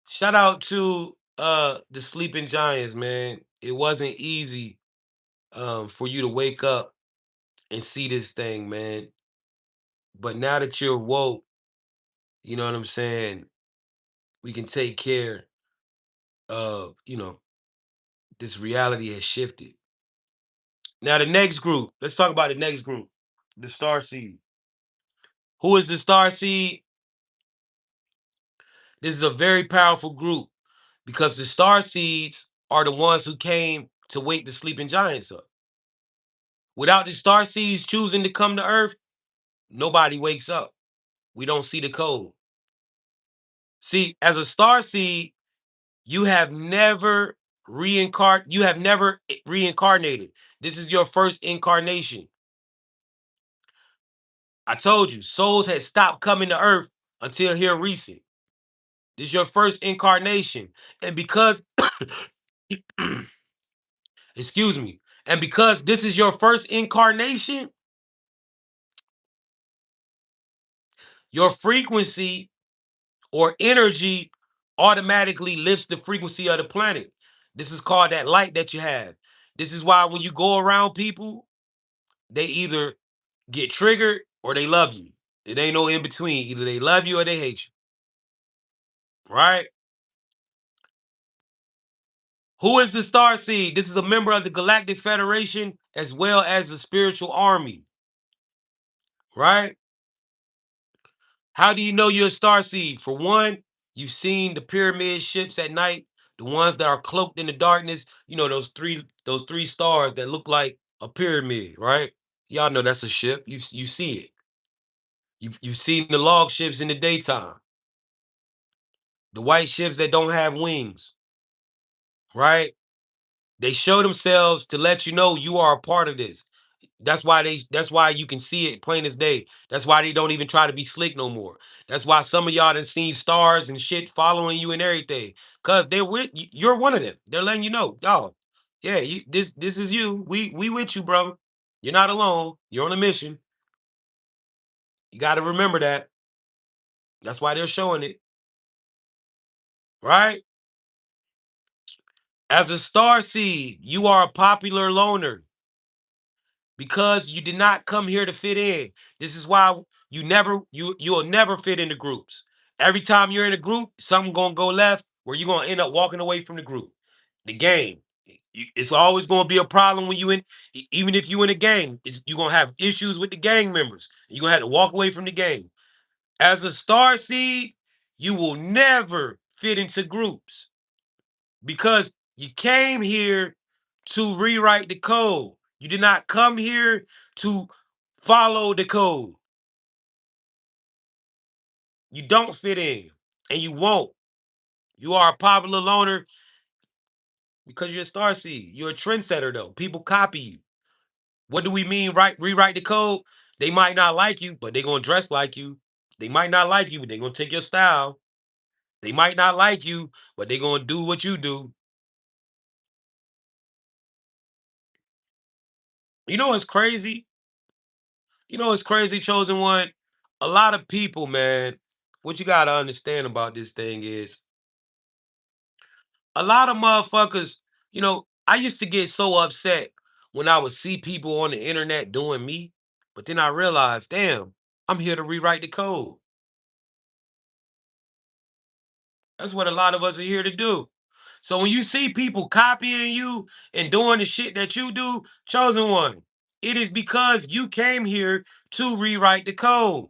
[SPEAKER 1] Shout out to the sleeping giants, man. It wasn't easy for you to wake up and see this thing, man. But now that you're woke, you know what I'm saying? We can take care of, this reality has shifted. Now the next group, let's talk about the next group, the star seed. Who is the star seed? This is a very powerful group because the star seeds are the ones who came to wake the sleeping giants up. Without the star seeds choosing to come to Earth, nobody wakes up. We don't see the code. See, as a star seed, you have never reincarnated. This is your first incarnation. I told you, souls had stopped coming to Earth until here recent. This is your first incarnation. And because excuse me, and because this is your first incarnation, your frequency or energy automatically lifts the frequency of the planet. This is called that light that you have. This is why when you go around people, they either get triggered or they love you. It ain't no in between. Either they love you or they hate you. Right? Who is the Star Seed? This is a member of the Galactic Federation as well as the spiritual army. Right? How do you know you're a Star Seed? For one, you've seen the pyramid ships at night, the ones that are cloaked in the darkness. You know those three stars that look like a pyramid, right? Y'all know that's a ship. You see it. You've seen the log ships in the daytime, the white ships that don't have wings, right? They show themselves to let you know you are a part of this. That's why you can see it plain as day. That's why they don't even try to be slick no more. That's why some of y'all done seen stars and shit following you and everything. Cause they're with you, you're one of them. They're letting you know, y'all, yeah, this is you. We with you, bro. You're not alone. You're on a mission. You gotta remember that. That's why they're showing it, right? As a star seed, you are a popular loner because you did not come here to fit in. This is why you'll never fit into groups. Every time you're in a group, something gonna go left where you're gonna end up walking away from the group. The game. It's always gonna be a problem when you in, even if you in a gang, you're gonna have issues with the gang members. You're gonna have to walk away from the game. As a star seed, you will never fit into groups because you came here to rewrite the code. You did not come here to follow the code. You don't fit in, and you won't. You are a popular loner because you're a star seed. You're a trendsetter, though. People copy you. What do we mean? Right? Rewrite the code. They might not like you, but they're gonna dress like you. They might not like you, but they're gonna take your style. They might not like you, but they're gonna do what you do. You know what's crazy? You know what's crazy, chosen one? A lot of people, man, what you gotta understand about this thing is a lot of motherfuckers, I used to get so upset when I would see people on the internet doing me, but then I realized, damn, I'm here to rewrite the code. That's what a lot of us are here to do. So when you see people copying you and doing the shit that you do, chosen one, it is because you came here to rewrite the code.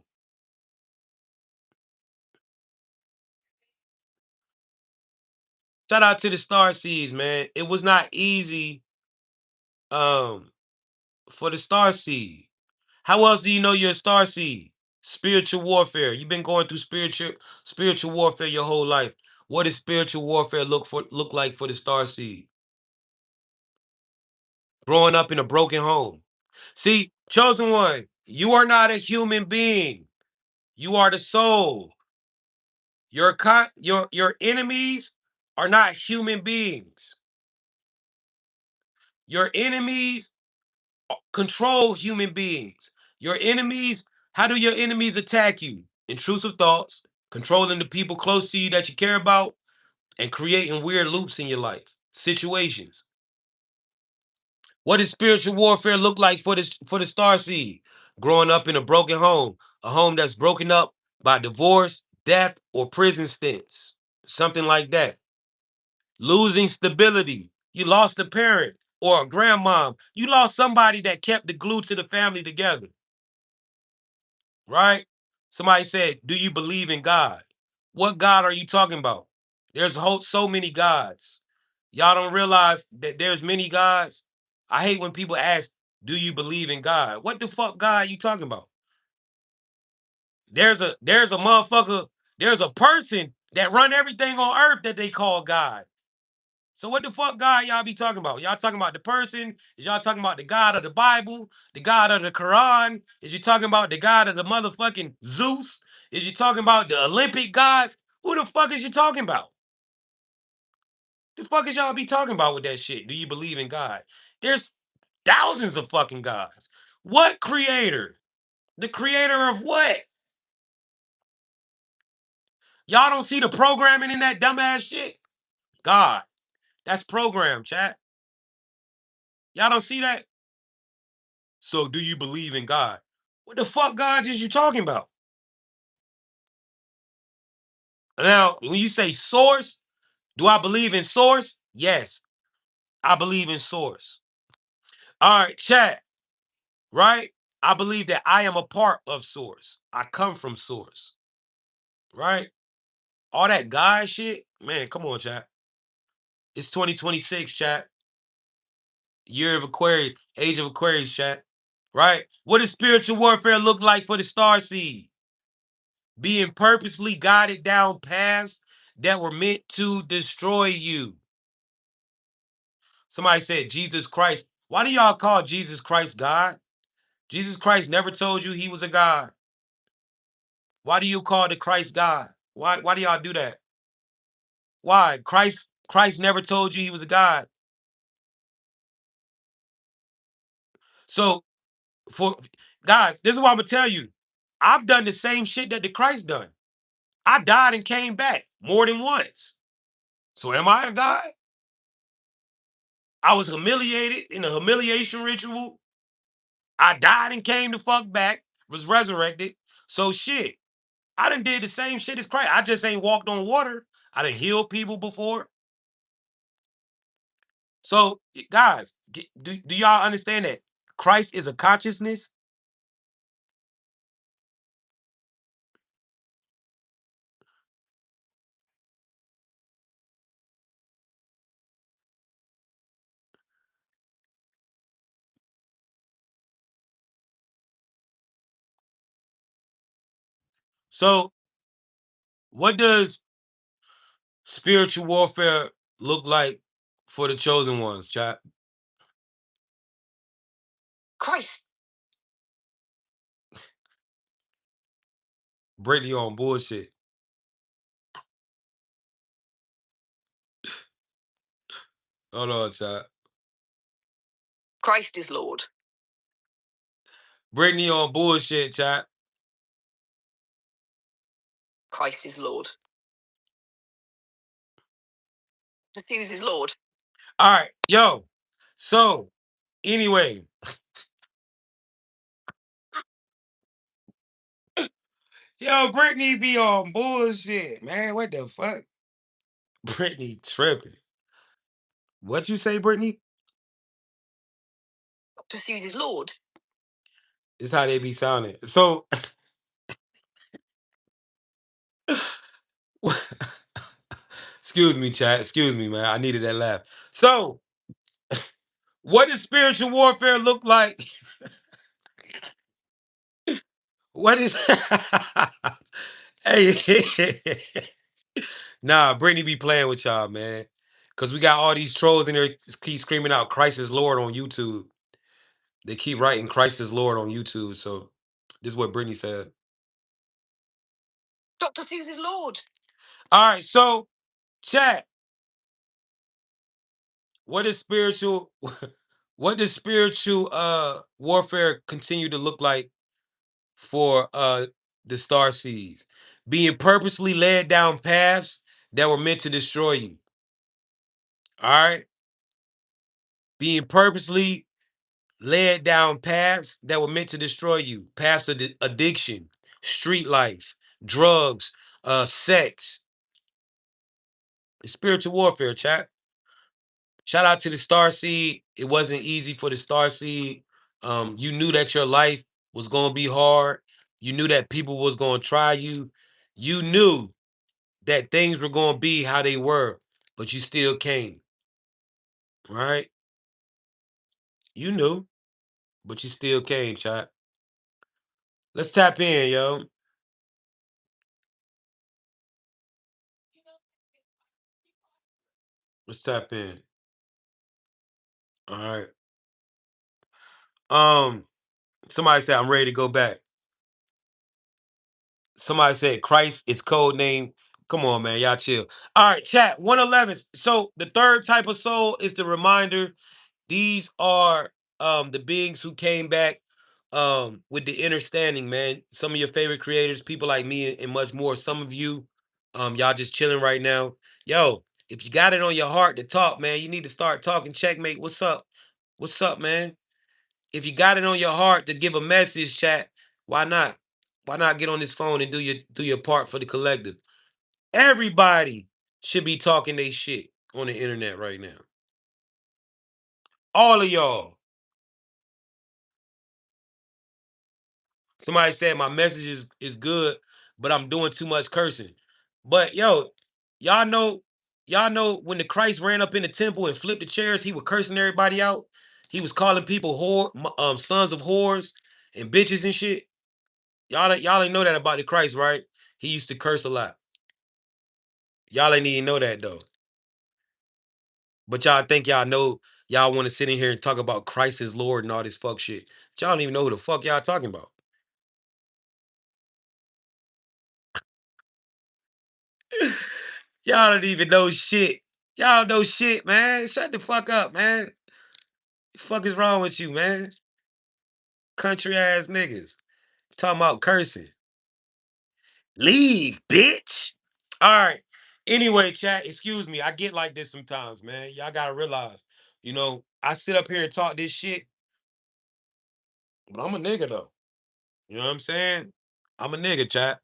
[SPEAKER 1] Shout out to the Star Seeds, man. It was not easy um for the Star Seed. How else do you know you're a Star Seed? Spiritual warfare. You've been going through spiritual warfare your whole life. What does spiritual warfare look like for the Star Seed? Growing up in a broken home. See, chosen one, you are not a human being. You are the soul. Your enemies are not human beings. Your enemies control human beings. Your enemies, how do your enemies attack you? Intrusive thoughts, controlling the people close to you that you care about, and creating weird loops in your life, situations. What does spiritual warfare look like for the star seed? Growing up in a broken home, a home that's broken up by divorce, death, or prison stints, something like that. Losing stability. You lost a parent or a grandmom. You lost somebody that kept the glue to the family together, right? Somebody said, "Do you believe in God?" What God are you talking about? There's so many gods. Y'all don't realize that there's many gods. I hate when people ask, "Do you believe in God?" What the fuck God you talking about? There's a motherfucker. There's a person that run everything on earth that they call God. So what the fuck God y'all be talking about? Y'all talking about the person? Is y'all talking about the God of the Bible? The God of the Quran? Is you talking about the God of the motherfucking Zeus? Is you talking about the Olympic gods? Who the fuck is you talking about? The fuck is y'all be talking about with that shit? Do you believe in God? There's thousands of fucking gods. What creator? The creator of what? Y'all don't see the programming in that dumbass shit? God. That's program, chat. Y'all don't see that? So do you believe in God? What the fuck God is you talking about? Now, when you say source, do I believe in source? Yes, I believe in source. All right, chat, right? I believe that I am a part of source. I come from source, right? All that God shit, man, come on, chat. It's 2026, chat. Year of Aquarius, age of Aquarius, chat. Right? What does spiritual warfare look like for the star seed? Being purposely guided down paths that were meant to destroy you. Somebody said Jesus Christ. Why do y'all call Jesus Christ God? Jesus Christ never told you he was a God. Why do you call the Christ God? Why do y'all do that? Why? Christ never told you he was a God. So for guys, this is what I'm gonna tell you. I've done the same shit that the Christ done. I died and came back more than once. So am I a God? I was humiliated in a humiliation ritual. I died and came the fuck back, was resurrected. So shit, I done did the same shit as Christ. I just ain't walked on water. I done healed people before. So guys, do y'all understand that Christ is a consciousness? So what does spiritual warfare look like for the chosen ones, chat?
[SPEAKER 2] Christ.
[SPEAKER 1] Brittany on bullshit. Hold on, chat.
[SPEAKER 2] Christ is Lord.
[SPEAKER 1] Brittany on bullshit, chat.
[SPEAKER 2] Christ is Lord. Jesus is Lord.
[SPEAKER 1] All right, yo. So anyway, yo, Brittany be on bullshit, man. What the fuck? Brittany tripping. What you say, Brittany?
[SPEAKER 2] Dr. Seuss is Lord.
[SPEAKER 1] It's how they be sounding. So excuse me, chat. Excuse me, man. I needed that laugh. So what does spiritual warfare look like? What is hey nah, Brittany be playing with y'all, man. Cause we got all these trolls in there keep screaming out Christ is Lord on YouTube. They keep writing Christ is Lord on YouTube. So this is what Brittany said.
[SPEAKER 2] Dr. Seuss is Lord.
[SPEAKER 1] All right, so chat, what is spiritual what does spiritual warfare continue to look like for the star seeds? Being purposely led down paths that were meant to destroy you. All right? Being purposely led down paths that were meant to destroy you. Paths of addiction, street life, drugs, sex, spiritual warfare, chat. Shout out to the Star Seed. It wasn't easy for the Star Seed. You knew that your life was gonna be hard. You knew that people was gonna try you. You knew that things were gonna be how they were, but you still came, right? You knew, but you still came, chat. Let's tap in, yo. Let's tap in. All right. Um, somebody said I'm ready to go back. Somebody said Christ is code name. Come on, man. Y'all chill. All right, chat. 111. So the third type of soul is the reminder. These are the beings who came back with the understanding, man. Some of your favorite creators, people like me and much more. Some of you, y'all just chilling right now. Yo, if you got it on your heart to talk, man, you need to start talking. Checkmate. What's up? What's up, man? If you got it on your heart to give a message, chat, why not? Why not get on this phone and do your part for the collective? Everybody should be talking they shit on the internet right now. All of y'all. Somebody said my message is good, but I'm doing too much cursing. But yo, y'all know, y'all know when the Christ ran up in the temple and flipped the chairs, he was cursing everybody out. He was calling people sons of whores and bitches and shit. Y'all ain't know that about the Christ, right? He used to curse a lot. Y'all ain't even know that though. But y'all think y'all know, y'all want to sit in here and talk about Christ as Lord and all this fuck shit. But y'all don't even know who the fuck y'all talking about. Y'all don't even know shit. Y'all know shit, man. Shut the fuck up, man. The fuck is wrong with you, man? Country ass niggas. Talking about cursing. Leave, bitch. All right. Anyway, chat, excuse me. I get like this sometimes, man. Y'all gotta realize, I sit up here and talk this shit, but I'm a nigga though. You know what I'm saying? I'm a nigga, chat.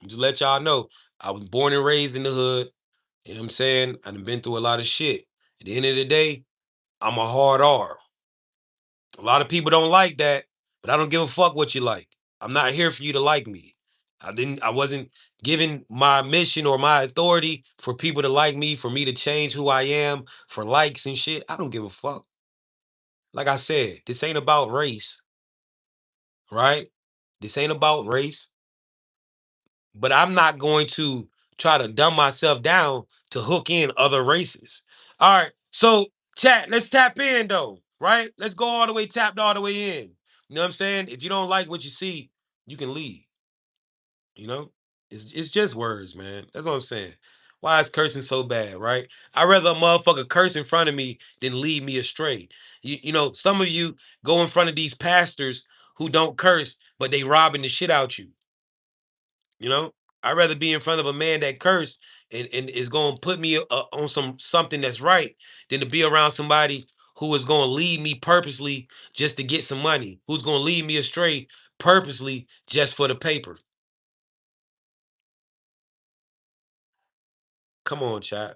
[SPEAKER 1] Just let y'all know. I was born and raised in the hood. You know what I'm saying? I've been through a lot of shit. At the end of the day, I'm a hard R. A lot of people don't like that, but I don't give a fuck what you like. I'm not here for you to like me. I wasn't given my mission or my authority for people to like me, for me to change who I am, for likes and shit. I don't give a fuck. Like I said, this ain't about race, right? This ain't about race, but I'm not going to try to dumb myself down to hook in other races. All right. So, chat, let's tap in though, right? Let's go all the way tapped all the way in. You know what I'm saying? If you don't like what you see, you can leave. You know, it's just words, man. That's what I'm saying. Why is cursing so bad, right? I'd rather a motherfucker curse in front of me than lead me astray. Some of you go in front of these pastors who don't curse, but they robbing the shit out you. You know, I'd rather be in front of a man that cursed and is going to put me on something that's right than to be around somebody who is going to lead me purposely just to get some money, who's going to lead me astray purposely just for the paper. Come on, chat.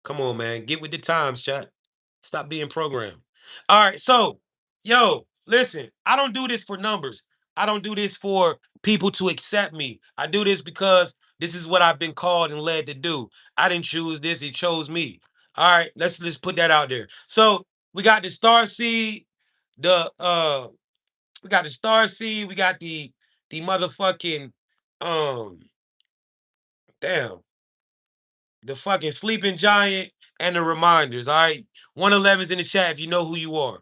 [SPEAKER 1] Come on, man. Get with the times, chat. Stop being programmed. All right. So, yo, listen, I don't do this for numbers. I don't do this for people to accept me. I do this because this is what I've been called and led to do. I didn't choose this, it chose me. All right, let's just put that out there. So we got the star seed, the we got the star seed, we got the motherfucking um damn the fucking sleeping giant and the reminders. All right. 111's in the chat if you know who you are.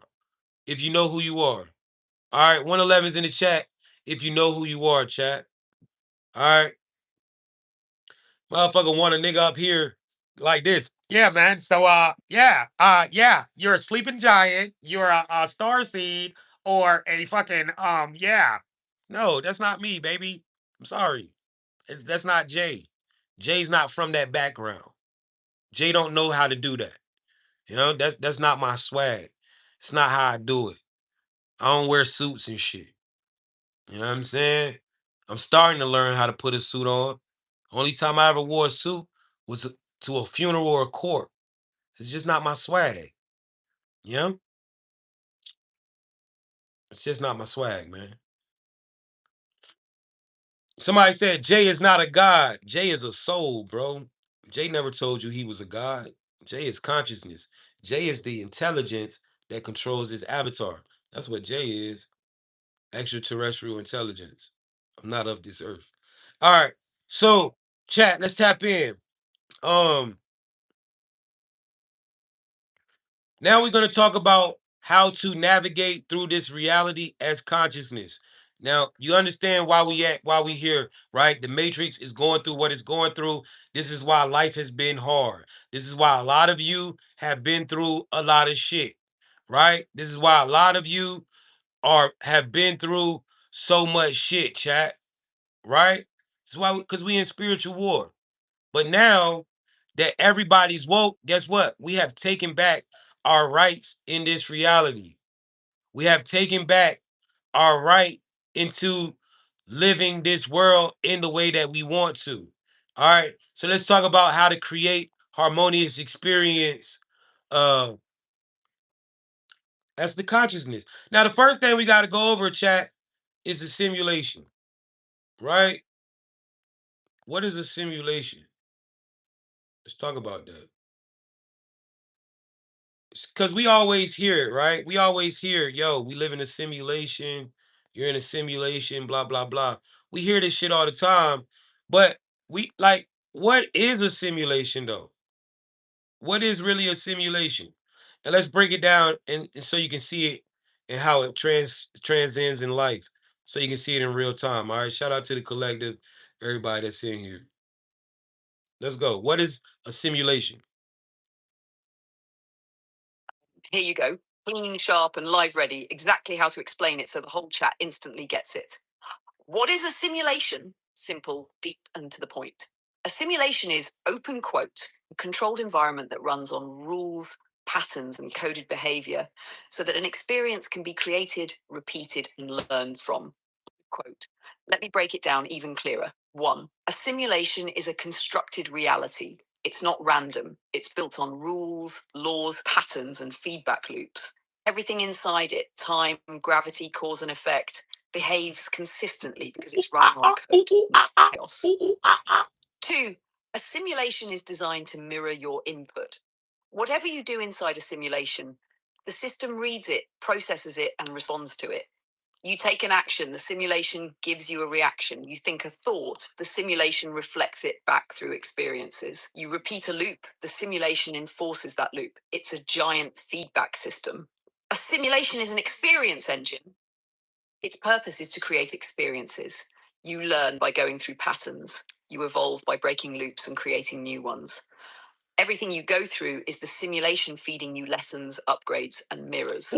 [SPEAKER 1] If you know who you are. All right. 111's in the chat if you know who you are, chat. All right. Motherfucker want a nigga up here like this. Yeah, man. So yeah, you're a sleeping giant, you're a star seed, or a fucking yeah. No, that's not me, baby. I'm sorry. That's not Jay. Jay's not from that background. Jay don't know how to do that. That's not my swag. It's not how I do it. I don't wear suits and shit. You know what I'm saying? I'm starting to learn how to put a suit on. Only time I ever wore a suit was to a funeral or a court. It's just not my swag. You know? It's just not my swag, man. Somebody said Jay is not a god. Jay is a soul, bro. Jay never told you he was a god. Jay is consciousness. Jay is the intelligence that controls his avatar. That's what Jay is. Extraterrestrial intelligence. I'm not of this earth. All right. So, chat, let's tap in. Um, Now we're going to talk about how to navigate through this reality as consciousness. Now, you understand why we here, right? The matrix is going through what it's going through. This is why life has been hard. This is why a lot of you have been through a lot of shit, right? This is why a lot of you have been through so much shit, chat, right? This is why because we in spiritual war. But now that everybody's woke, guess what? We have taken back our rights in this reality. We have taken back our right into living this world in the way that we want to. All right. So let's talk about how to create harmonious experience. Uh that's the consciousness. Now, the first thing we got to go over, chat, is a simulation, right? What is a simulation? Let's talk about that. Because we always hear it, right? We always hear, yo, we live in a simulation. You're in a simulation, blah, blah, blah. We hear this shit all the time. But what is a simulation though? What is really a simulation? And let's break it down and so you can see it and how it transcends in life. So you can see it in real time. All right. Shout out to the collective, everybody that's in here. Let's go. What is a simulation?
[SPEAKER 2] Here you go. Clean, sharp, and live ready. Exactly how to explain it so the whole chat instantly gets it. What is a simulation? Simple, deep, and to the point. A simulation is, open quote, a controlled environment that runs on rules, patterns, and coded behavior so that an experience can be created, repeated, and learned from. Quote. Let me break it down even clearer. One, a simulation is a constructed reality. It's not random. It's built on rules, laws, patterns, and feedback loops. Everything inside it, time, gravity, cause, and effect, behaves consistently because it's running on code, not chaos. Two, a simulation is designed to mirror your input. Whatever you do inside a simulation, the system reads it, processes it, and responds to it. You take an action, the simulation gives you a reaction. You think a thought, the simulation reflects it back through experiences. You repeat a loop, the simulation enforces that loop. It's a giant feedback system. A simulation is an experience engine. Its purpose is to create experiences. You learn by going through patterns. You evolve by breaking loops and creating new ones. Everything you go through is the simulation feeding you lessons, upgrades, and mirrors.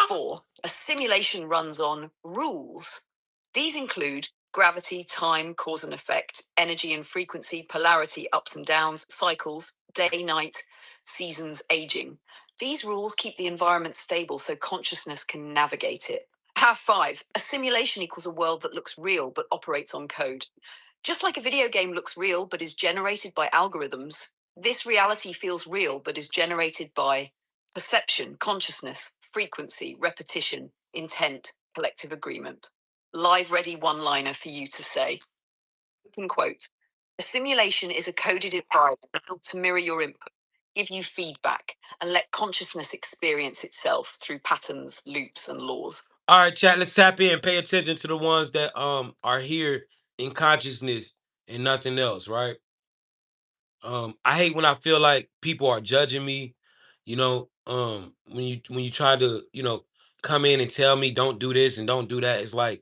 [SPEAKER 2] Four, a simulation runs on rules. These include gravity, time, cause and effect, energy and frequency, polarity, ups and downs, cycles, day, night, seasons, aging. These rules keep the environment stable so consciousness can navigate it. Have five, a simulation equals a world that looks real but operates on code. Just like a video game looks real but is generated by algorithms, this reality feels real but is generated by perception, consciousness, frequency, repetition, intent, collective agreement. Live ready one liner for you to say. Open quote. A simulation is a coded environment built to mirror your input, give you feedback, and let consciousness experience itself through patterns, loops, and laws.
[SPEAKER 1] All right, chat. Let's tap in. Pay attention to the ones that are here in consciousness and nothing else, right? I hate when I feel like people are judging me. When you try to come in and tell me don't do this and don't do that, it's like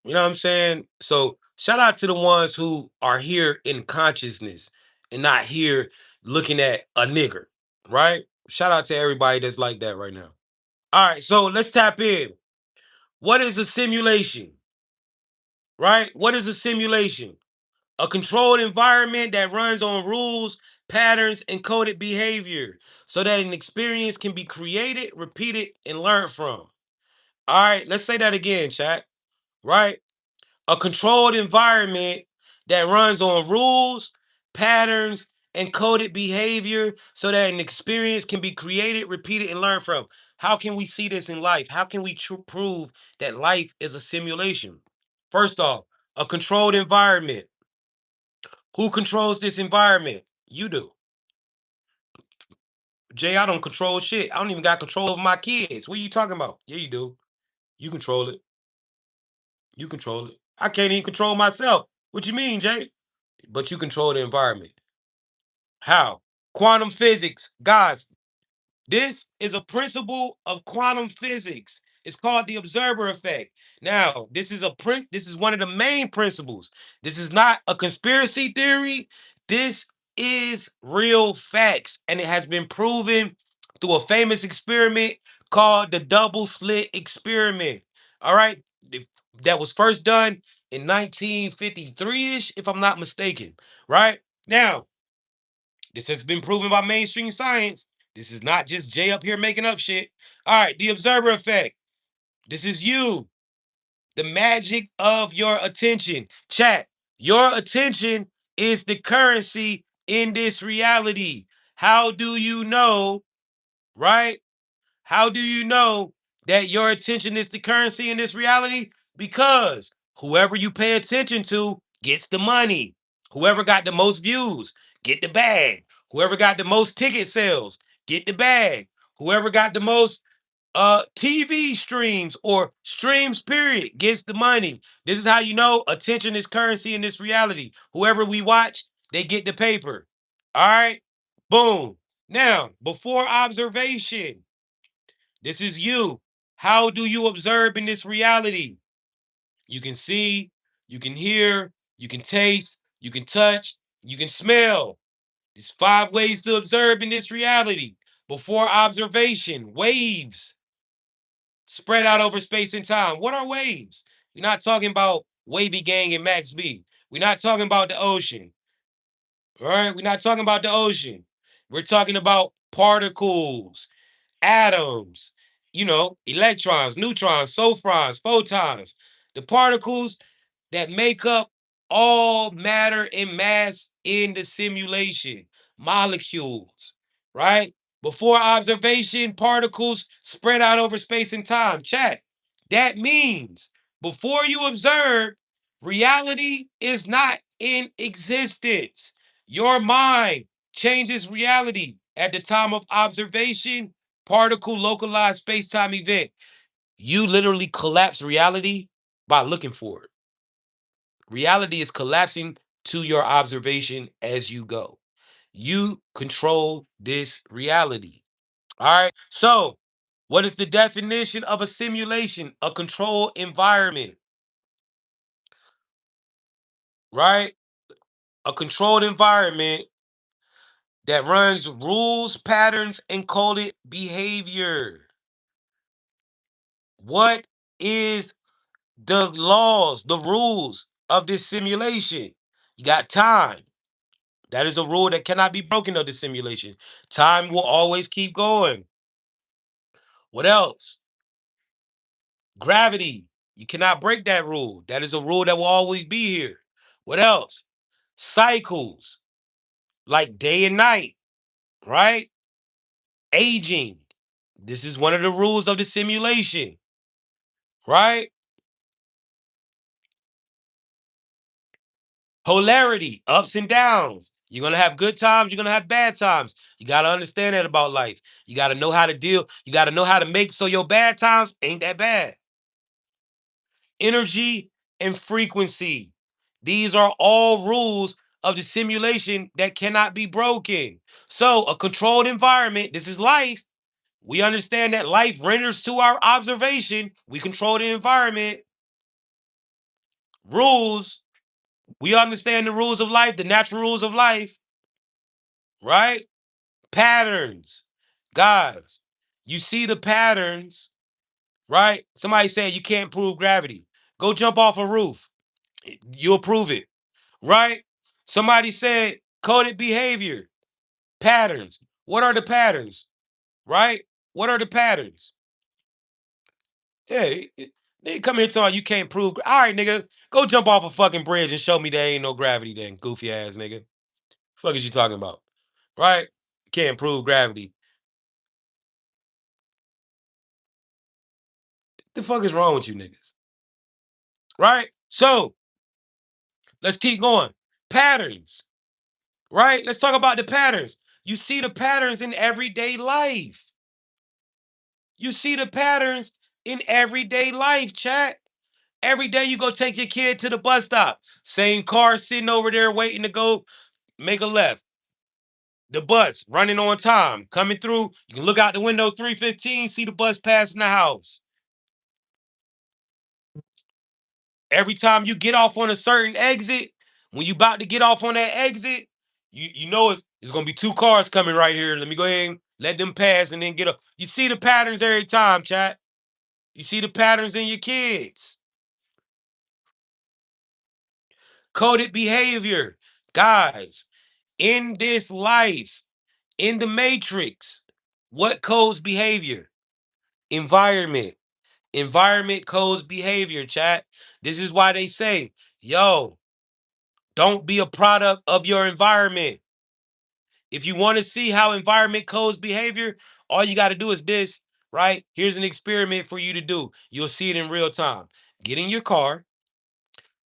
[SPEAKER 1] you know what I'm saying. So shout out to the ones who are here in consciousness and not here looking at a nigger, right? Shout out to everybody that's like that right now. All right, so let's tap in. What is a simulation? Right? What is a simulation? A controlled environment that runs on rules, patterns, and coded behavior so that an experience can be created, repeated, and learned from. All right, let's say that again, chat. Right? A controlled environment that runs on rules, patterns, and coded behavior so that an experience can be created, repeated, and learned from. How can we see this in life? How can we prove that life is a simulation? First off, a controlled environment. Who controls this environment? You do. Jay, I don't control shit. I don't even got control over my kids. What are you talking about? Yeah, you do. You control it. You control it. I can't even control myself. What you mean, Jay? But you control the environment. How? Quantum physics. Guys, this is a principle of quantum physics. It's called the observer effect. Now, this is one of the main principles. This is not a conspiracy theory. This is real facts, and it has been proven through a famous experiment called the double slit experiment. All right, that was first done in 1953ish, if I'm not mistaken. Right now, this has been proven by mainstream science. This is not just Jay up here making up shit. All right, the observer effect. This is you, the magic of your attention. Chat, your attention is the currency in this reality. How do you know, right? How do you know that your attention is the currency in this reality? Because whoever you pay attention to gets the money. Whoever got the most views, get the bag. Whoever got the most ticket sales, get the bag. Whoever got the most TV streams or streams period gets the money. This is how you know attention is currency in this reality. Whoever we watch, they get the paper. All right? Boom. Now, before observation, this is you. How do you observe in this reality? You can see, you can hear, you can taste, you can touch, you can smell. There's 5 ways to observe in this reality. Before observation, waves spread out over space and time. What are waves? We're not talking about Wavy Gang and Max B. We're not talking about the ocean. All right, we're not talking about the ocean. We're talking about particles, atoms, electrons, neutrons, sophrons, photons, the particles that make up all matter and mass in the simulation, molecules, right? Before observation, particles spread out over space and time. Chat. That means before you observe, reality is not in existence. Your mind changes reality at the time of observation, particle localized space-time event. You literally collapse reality by looking for it. Reality is collapsing to your observation as you go. You control this reality. All right. So, what is the definition of a simulation? A controlled environment, right? A controlled environment that runs rules, patterns, and coded behavior. What is the laws, the rules of this simulation? You got time. That is a rule that cannot be broken of the simulation. Time will always keep going. What else? Gravity. You cannot break that rule. That is a rule that will always be here. What else? Cycles, like day and night, right? Aging. This is one of the rules of the simulation, right? Polarity, ups and downs. You're going to have good times, you're going to have bad times. You got to understand that about life. You got to know how to deal. You got to know how to make so your bad times ain't that bad. Energy and frequency. These are all rules of the simulation that cannot be broken. So, a controlled environment, this is life. We understand that life renders to our observation. We control the environment. Rules. We understand the rules of life, the natural rules of life, right? Patterns. Guys, you see the patterns, right? Somebody said you can't prove gravity. Go jump off a roof. You'll prove it, right? Somebody said coded behavior, patterns. What are the patterns, right? What are the patterns? Hey, they come here telling you can't prove. All right, nigga, go jump off a fucking bridge and show me there ain't no gravity then, goofy ass nigga. Fuck is you talking about? Right? Can't prove gravity. The fuck is wrong with you niggas? Right? So let's keep going. Patterns, right? Let's talk about the patterns. You see the patterns in everyday life. You see the patterns in everyday life, chat. Every day you go take your kid to the bus stop. Same car sitting over there waiting to go make a left. The bus running on time, coming through. You can look out the window 3:15, see the bus passing the house. Every time you get off on a certain exit, when you about to get off on that exit, you know it's gonna be two cars coming right here. Let me go ahead and let them pass and then get up. You see the patterns every time, chat. You see the patterns in your kids. Coded behavior. Guys, in this life, in the matrix, what codes behavior? Environment. Environment codes behavior, chat. This is why they say, yo, don't be a product of your environment. If you want to see how environment codes behavior, all you got to do is this, right? Here's an experiment for you to do. You'll see it in real time. Get in your car,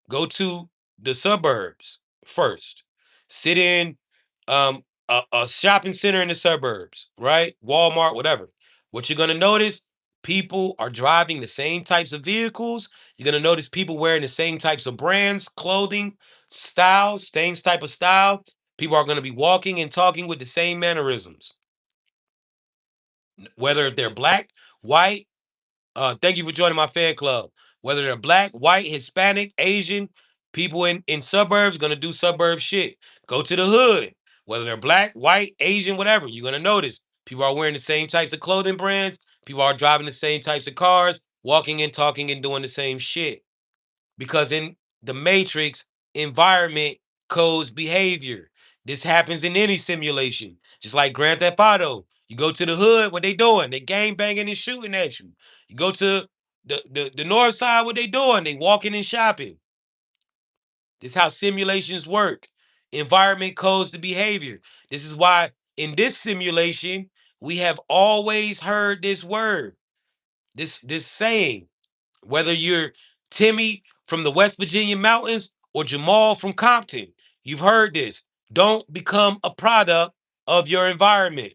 [SPEAKER 1] go to the suburbs first. Sit in a shopping center in the suburbs, right? Walmart, whatever. What you're gonna notice, people are driving the same types of vehicles. You're gonna notice people wearing the same types of brands, clothing, styles, same type of style. People are gonna be walking and talking with the same mannerisms, whether they're black, white. Thank you for joining my fan club. Whether they're black, white, Hispanic, Asian, people in suburbs gonna do suburb shit. Go to the hood. Whether they're black, white, Asian, whatever, you're gonna notice people are wearing the same types of clothing brands. People are driving the same types of cars, walking and talking and doing the same shit. Because in the matrix, environment codes behavior. This happens in any simulation. Just like Grand Theft Auto. You go to the hood, what they doing? They gang banging and shooting at you. You go to the north side, what they doing? They walking and shopping. This is how simulations work. Environment codes the behavior. This is why in this simulation, we have always heard this word, this saying. Whether you're Timmy from the West Virginia mountains or Jamal from Compton, you've heard this. Don't become a product of your environment.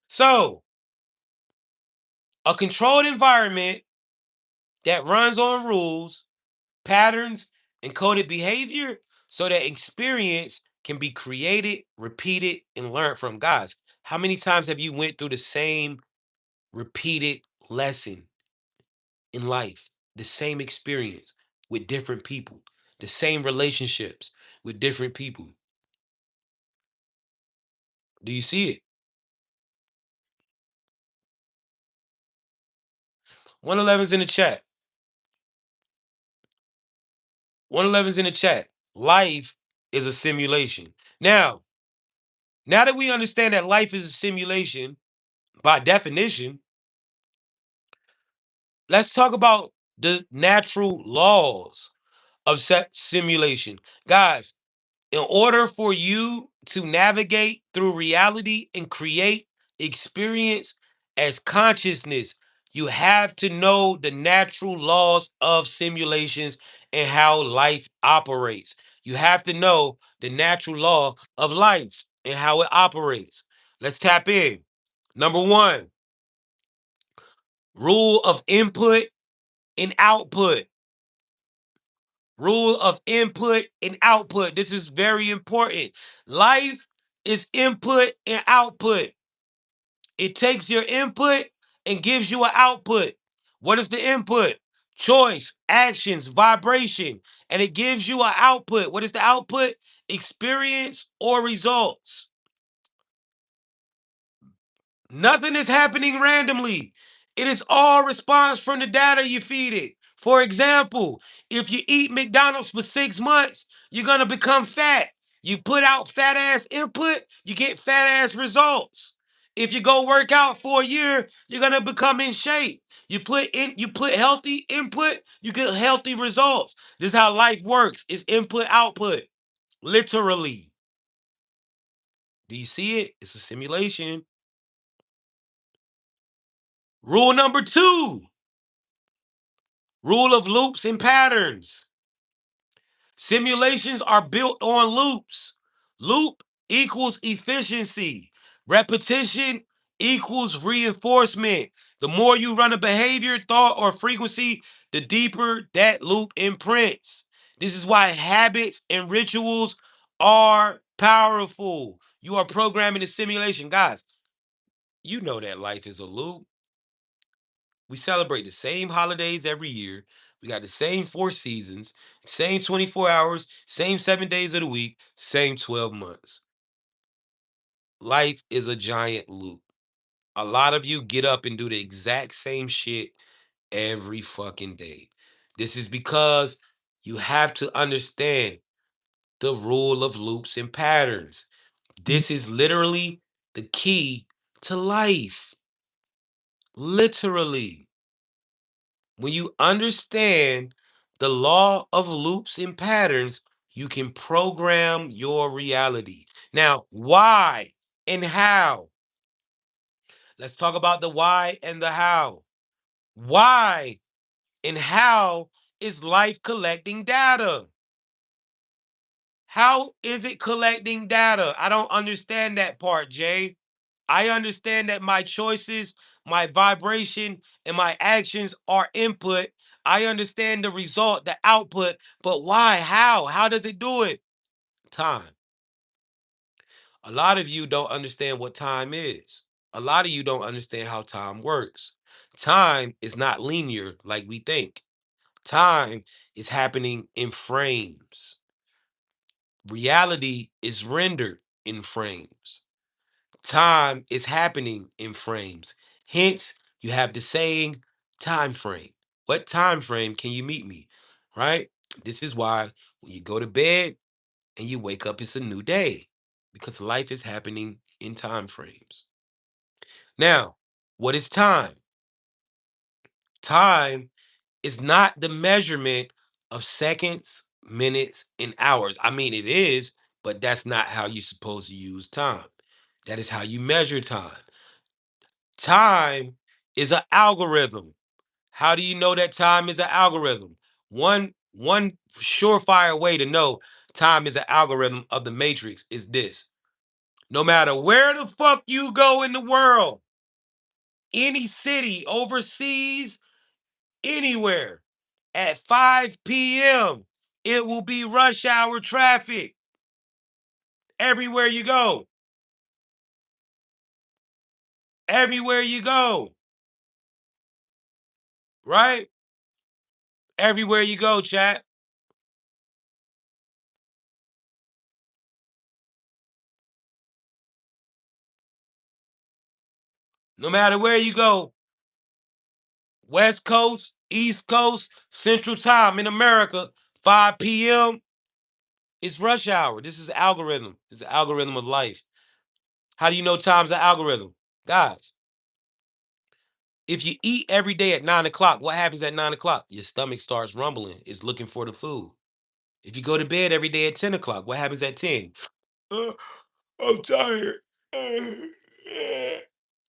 [SPEAKER 1] So, a controlled environment that runs on rules, patterns, and coded behavior so that experience can be created, repeated, and learned from. Guys, how many times have you went through the same repeated lesson in life, the same experience with different people, the same relationships with different people? Do you see it? 111's in the chat. 111's in the chat. Life is a simulation. Now that we understand that life is a simulation by definition, let's talk about the natural laws of simulation. Guys, in order for you to navigate through reality and create experience as consciousness, you have to know the natural laws of simulations and how life operates. You have to know the natural law of life and how it operates. Let's tap in. Number one, rule of input and output. Rule of input and output. This is very important. Life is input and output. It takes your input and gives you an output. What is the input? Choice, actions, vibration. And it gives you an output. What is the output? Experience or results. Nothing is happening randomly. It is all response from the data you feed it. For example, if you eat McDonald's for 6 months, you're going to become fat. You put out fat ass input, you get fat ass results. If you go work out for a year, you're going to become in shape. You put healthy input, you get healthy results. This is how life works. It's input output. Literally. Do you see it? It's a simulation. Rule number two, Rule of loops and patterns. Simulations are built on loops. Loop equals efficiency. Repetition equals reinforcement. The more you run a behavior, thought, or frequency, the deeper that loop imprints. This is why habits and rituals are powerful. You are programming a simulation. Guys, you know that life is a loop. We celebrate the same holidays every year. We got the same 4 seasons, same 24 hours, same 7 days of the week, same 12 months. Life is a giant loop. A lot of you get up and do the exact same shit every fucking day. This is because you have to understand the rule of loops and patterns. This is literally the key to life. Literally. When you understand the law of loops and patterns, you can program your reality. Now, why and how? Let's talk about the why and the how. Why and how is life collecting data? How is it collecting data? I don't understand that part, Jay. I understand that my choices, my vibration, and my actions are input. I understand the result, the output, but why? How? How does it do it? Time. A lot of you don't understand what time is. A lot of you don't understand how time works. Time is not linear like we think. Time is happening in frames. Reality is rendered in frames. Time is happening in frames. Hence, you have the saying time frame. What time frame can you meet me? Right? This is why when you go to bed and you wake up, it's a new day because life is happening in time frames. Now, what is time? Time is not the measurement of seconds, minutes, and hours. I mean, it is, but that's not how you're supposed to use time. That is how you measure time. Time is an algorithm. How do you know that time is an algorithm? One surefire way to know time is an algorithm of the matrix is this. No matter where the fuck you go in the world, any city, overseas, anywhere, at 5 p.m., it will be rush hour traffic everywhere you go. Everywhere you go, right? Everywhere you go, chat. No matter where you go, West Coast, East Coast, Central Time in America, 5 p.m. It's rush hour. This is algorithm. It's an algorithm of life. How do you know time's an algorithm? Guys, if you eat every day at 9 o'clock, what happens at 9 o'clock? Your stomach starts rumbling. It's looking for the food. If you go to bed every day at 10 o'clock, what happens at 10? Uh, I'm tired.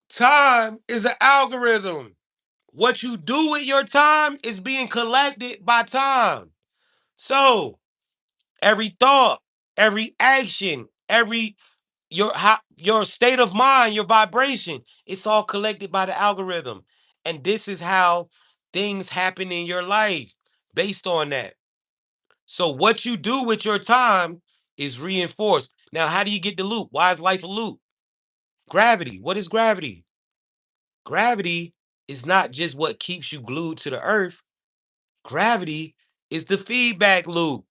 [SPEAKER 1] Time is an algorithm. What you do with your time is being collected by time. So every thought, every action, every your state of mind, your vibration, it's all collected by the algorithm. And this is how things happen in your life based on that. So what you do with your time is reinforced. Now, how do you get the loop? Why is life a loop? Gravity. What is gravity? Gravity is not just what keeps you glued to the earth. Gravity is the feedback loop.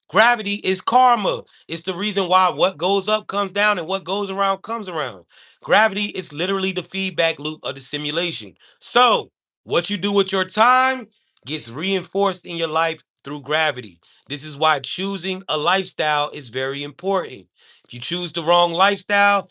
[SPEAKER 1] Gravity is karma. It's the reason why what goes up comes down and what goes around comes around. Gravity is literally the feedback loop of the simulation. So, what you do with your time gets reinforced in your life through gravity. This is why choosing a lifestyle is very important. If you choose the wrong lifestyle,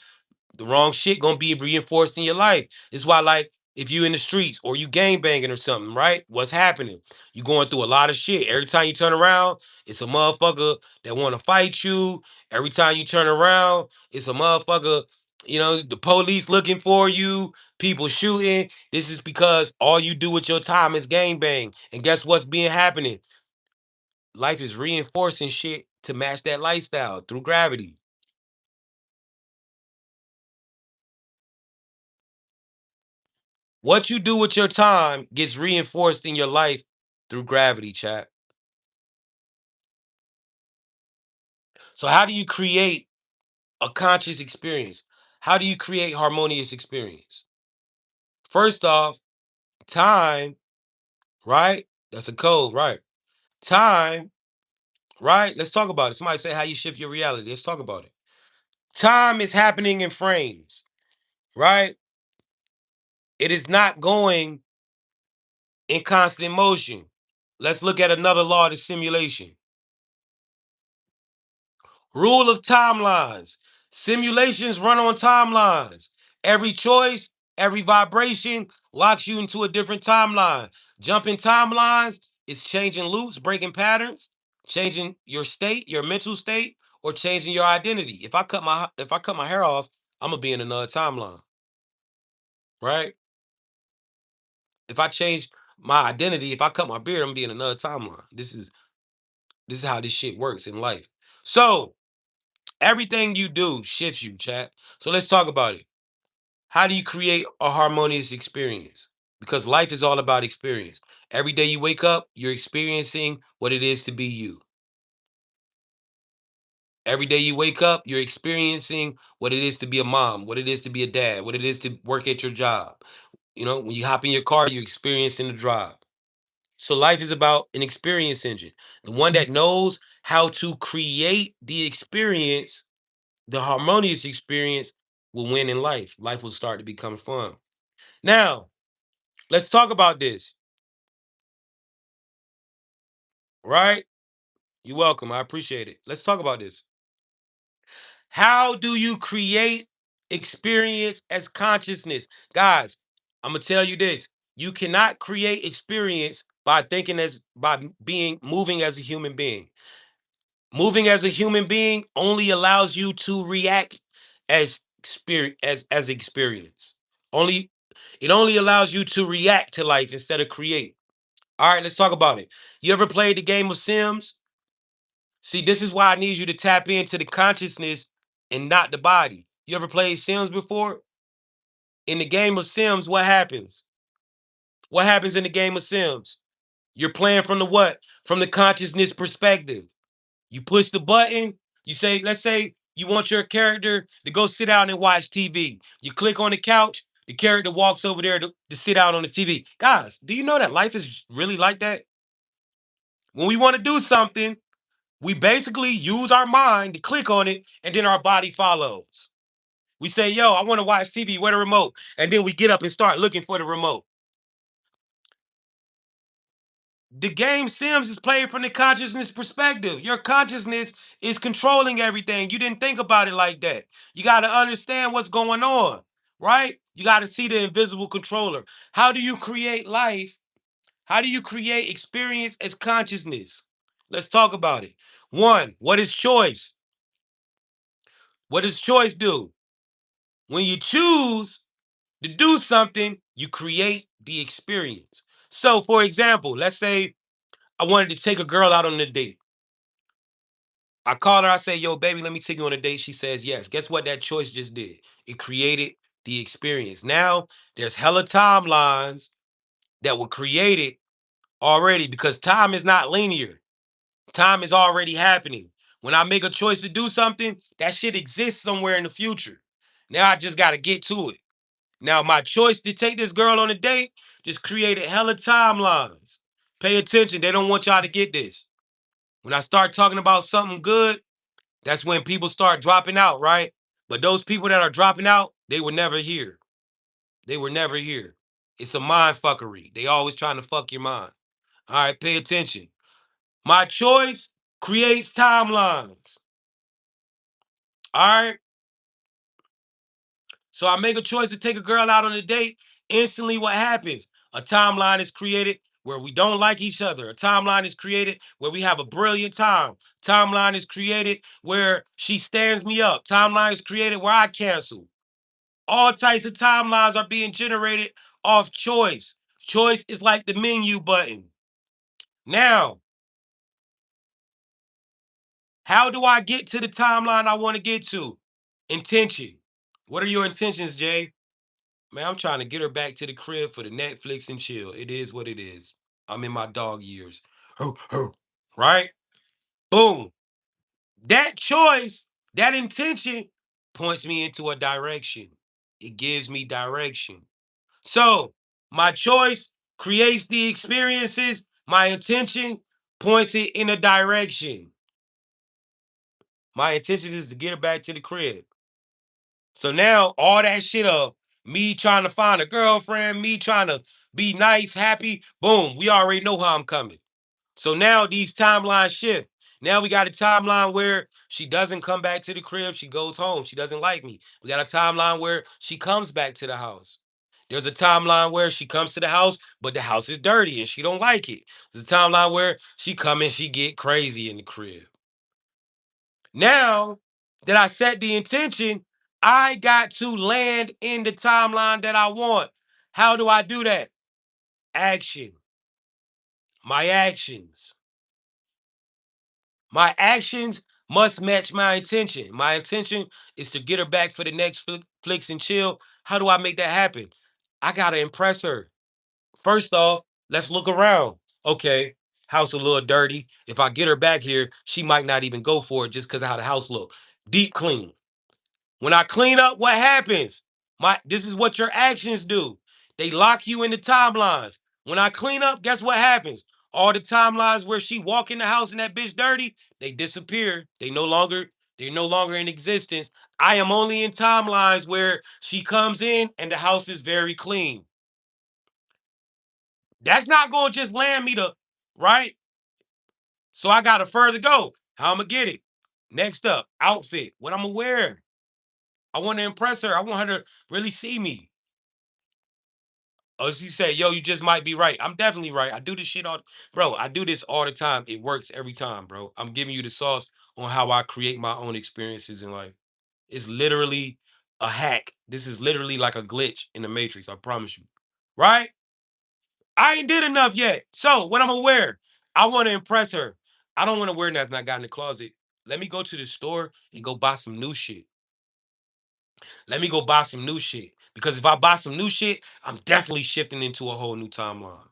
[SPEAKER 1] the wrong shit gonna be reinforced in your life. It's why, like, if you in the streets or you gang banging or something, right? What's happening? You going through a lot of shit. Every time you turn around, it's a motherfucker that want to fight you. Every time you turn around, it's a motherfucker You know, the police looking for you, people shooting. This is because all you do with your time is gang bang. And guess what's being happening? Life is reinforcing shit to match that lifestyle through gravity. What you do with your time gets reinforced in your life through gravity, chat. So how do you create a conscious experience? How do you create harmonious experience? First off, time, right? That's a code, right? Time, right? Let's talk about it. Somebody say how you shift your reality. Let's talk about it. Time is happening in frames, right? It is not going in constant motion. Let's look at another law of the simulation. Rule of timelines. Simulations run on timelines. Every choice, every vibration locks you into a different timeline. Jumping timelines is changing loops, breaking patterns, changing your state, your mental state, or changing your identity. If I cut my hair off, I'm gonna be in another timeline, right? If I change my identity, if I cut my beard, I'm gonna be in another timeline. This is how this shit works in life. So everything you do shifts you, chat. So let's talk about it. How do you create a harmonious experience? Because life is all about experience. Every day you wake up, you're experiencing what it is to be you. Every day you wake up, you're experiencing what it is to be a mom, what it is to be a dad, what it is to work at your job. You know, when you hop in your car, you're experiencing the drive. So life is about an experience engine. The one that knows how to create the experience, the harmonious experience, will win in life. Life will start to become fun. Now, let's talk about this, right? You're welcome. I appreciate it. Let's talk about this. How do you create experience as consciousness? Guys, I'm going to tell you this. You cannot create experience by thinking as by being moving as a human being. Moving as a human being only allows you to react as spirit as experience. Only it only allows you to react to life instead of create. All right, let's talk about it. You ever played the game of Sims? See, this is why I need you to tap into the consciousness and not the body. You ever played Sims before? In the game of Sims, what happens? What happens in the game of Sims? You're playing from the what? From the consciousness perspective. You push the button, you say, let's say you want your character to go sit down and watch TV. You click on the couch, the character walks over there to sit out on the TV. Guys, do you know that life is really like that? When we want to do something, we basically use our mind to click on it, and then our body follows. We say, yo, I want to watch TV, where the remote? And then we get up and start looking for the remote. The game Sims is played from the consciousness perspective. Your consciousness is controlling everything. You didn't think about it like that. You got to understand what's going on, right? You got to see the invisible controller. How do you create life? How do you create experience as consciousness? Let's talk about it. One, what is choice? What does choice do? When you choose to do something, you create the experience. So, for example, let's say I wanted to take a girl out on a date. I call her, I say, yo, baby, let me take you on a date. She says yes. Guess what that choice just did? It created the experience. Now there's hella timelines that were created already because time is not linear. Time is already happening. When I make a choice to do something, that shit exists somewhere in the future. Now I just got to get to it. Now, my choice to take this girl on a date just created hella timelines. Pay attention. They don't want y'all to get this. When I start talking about something good, that's when people start dropping out, right? But those people that are dropping out, they were never here. They were never here. It's a mind fuckery. They always trying to fuck your mind. All right, pay attention. My choice creates timelines. All right. So I make a choice to take a girl out on a date. Instantly, what happens? A timeline is created where we don't like each other. A timeline is created where we have a brilliant time. Timeline is created where she stands me up. Timeline is created where I cancel. All types of timelines are being generated off choice. Choice is like the menu button. Now, how do I get to the timeline I want to get to? Intention. What are your intentions, Jay? Man, I'm trying to get her back to the crib for the Netflix and chill. It is what it is. I'm in my dog years. Ho, ho. Right? Boom. That choice, that intention points me into a direction. It gives me direction. So my choice creates the experiences. My intention points it in a direction. My intention is to get her back to the crib. So now all that shit of me trying to find a girlfriend, me trying to be nice, happy, boom, we already know how I'm coming. So now these timelines shift. Now we got a timeline where she doesn't come back to the crib, she goes home. She doesn't like me. We got a timeline where she comes back to the house. There's a timeline where she comes to the house, but the house is dirty and she don't like it. There's a timeline where she come and she get crazy in the crib. Now that I set the intention, I got to land in the timeline that I want. How do I do that? Action. My actions. My actions must match my intention. My intention is to get her back for the next flicks and chill. How do I make that happen? I gotta impress her. First off, let's look around. Okay, house a little dirty. If I get her back here, she might not even go for it just because of how the house look. Deep clean. When I clean up, what happens? This is what your actions do. They lock you into timelines. When I clean up, guess what happens? All the timelines where she walk in the house and that bitch dirty, they disappear. They're no longer in existence. I am only in timelines where she comes in and the house is very clean. That's not gonna just land me to right. So I gotta further go. How I'm gonna get it? Next up, outfit. What I'm gonna wear? I want to impress her. I want her to really see me. Oh, she said, "Yo, you just might be right." I'm definitely right. I do this shit all, bro. I do this all the time. It works every time, bro. I'm giving you the sauce on how I create my own experiences in life. It's literally a hack. This is literally like a glitch in the matrix. I promise you. Right? I ain't did enough yet. So what I'm gonna wear? I want to impress her. I don't want to wear nothing I got in the closet. Let me go to the store and go buy some new shit. Let me go buy some new shit. Because if I buy some new shit, I'm definitely shifting into a whole new timeline.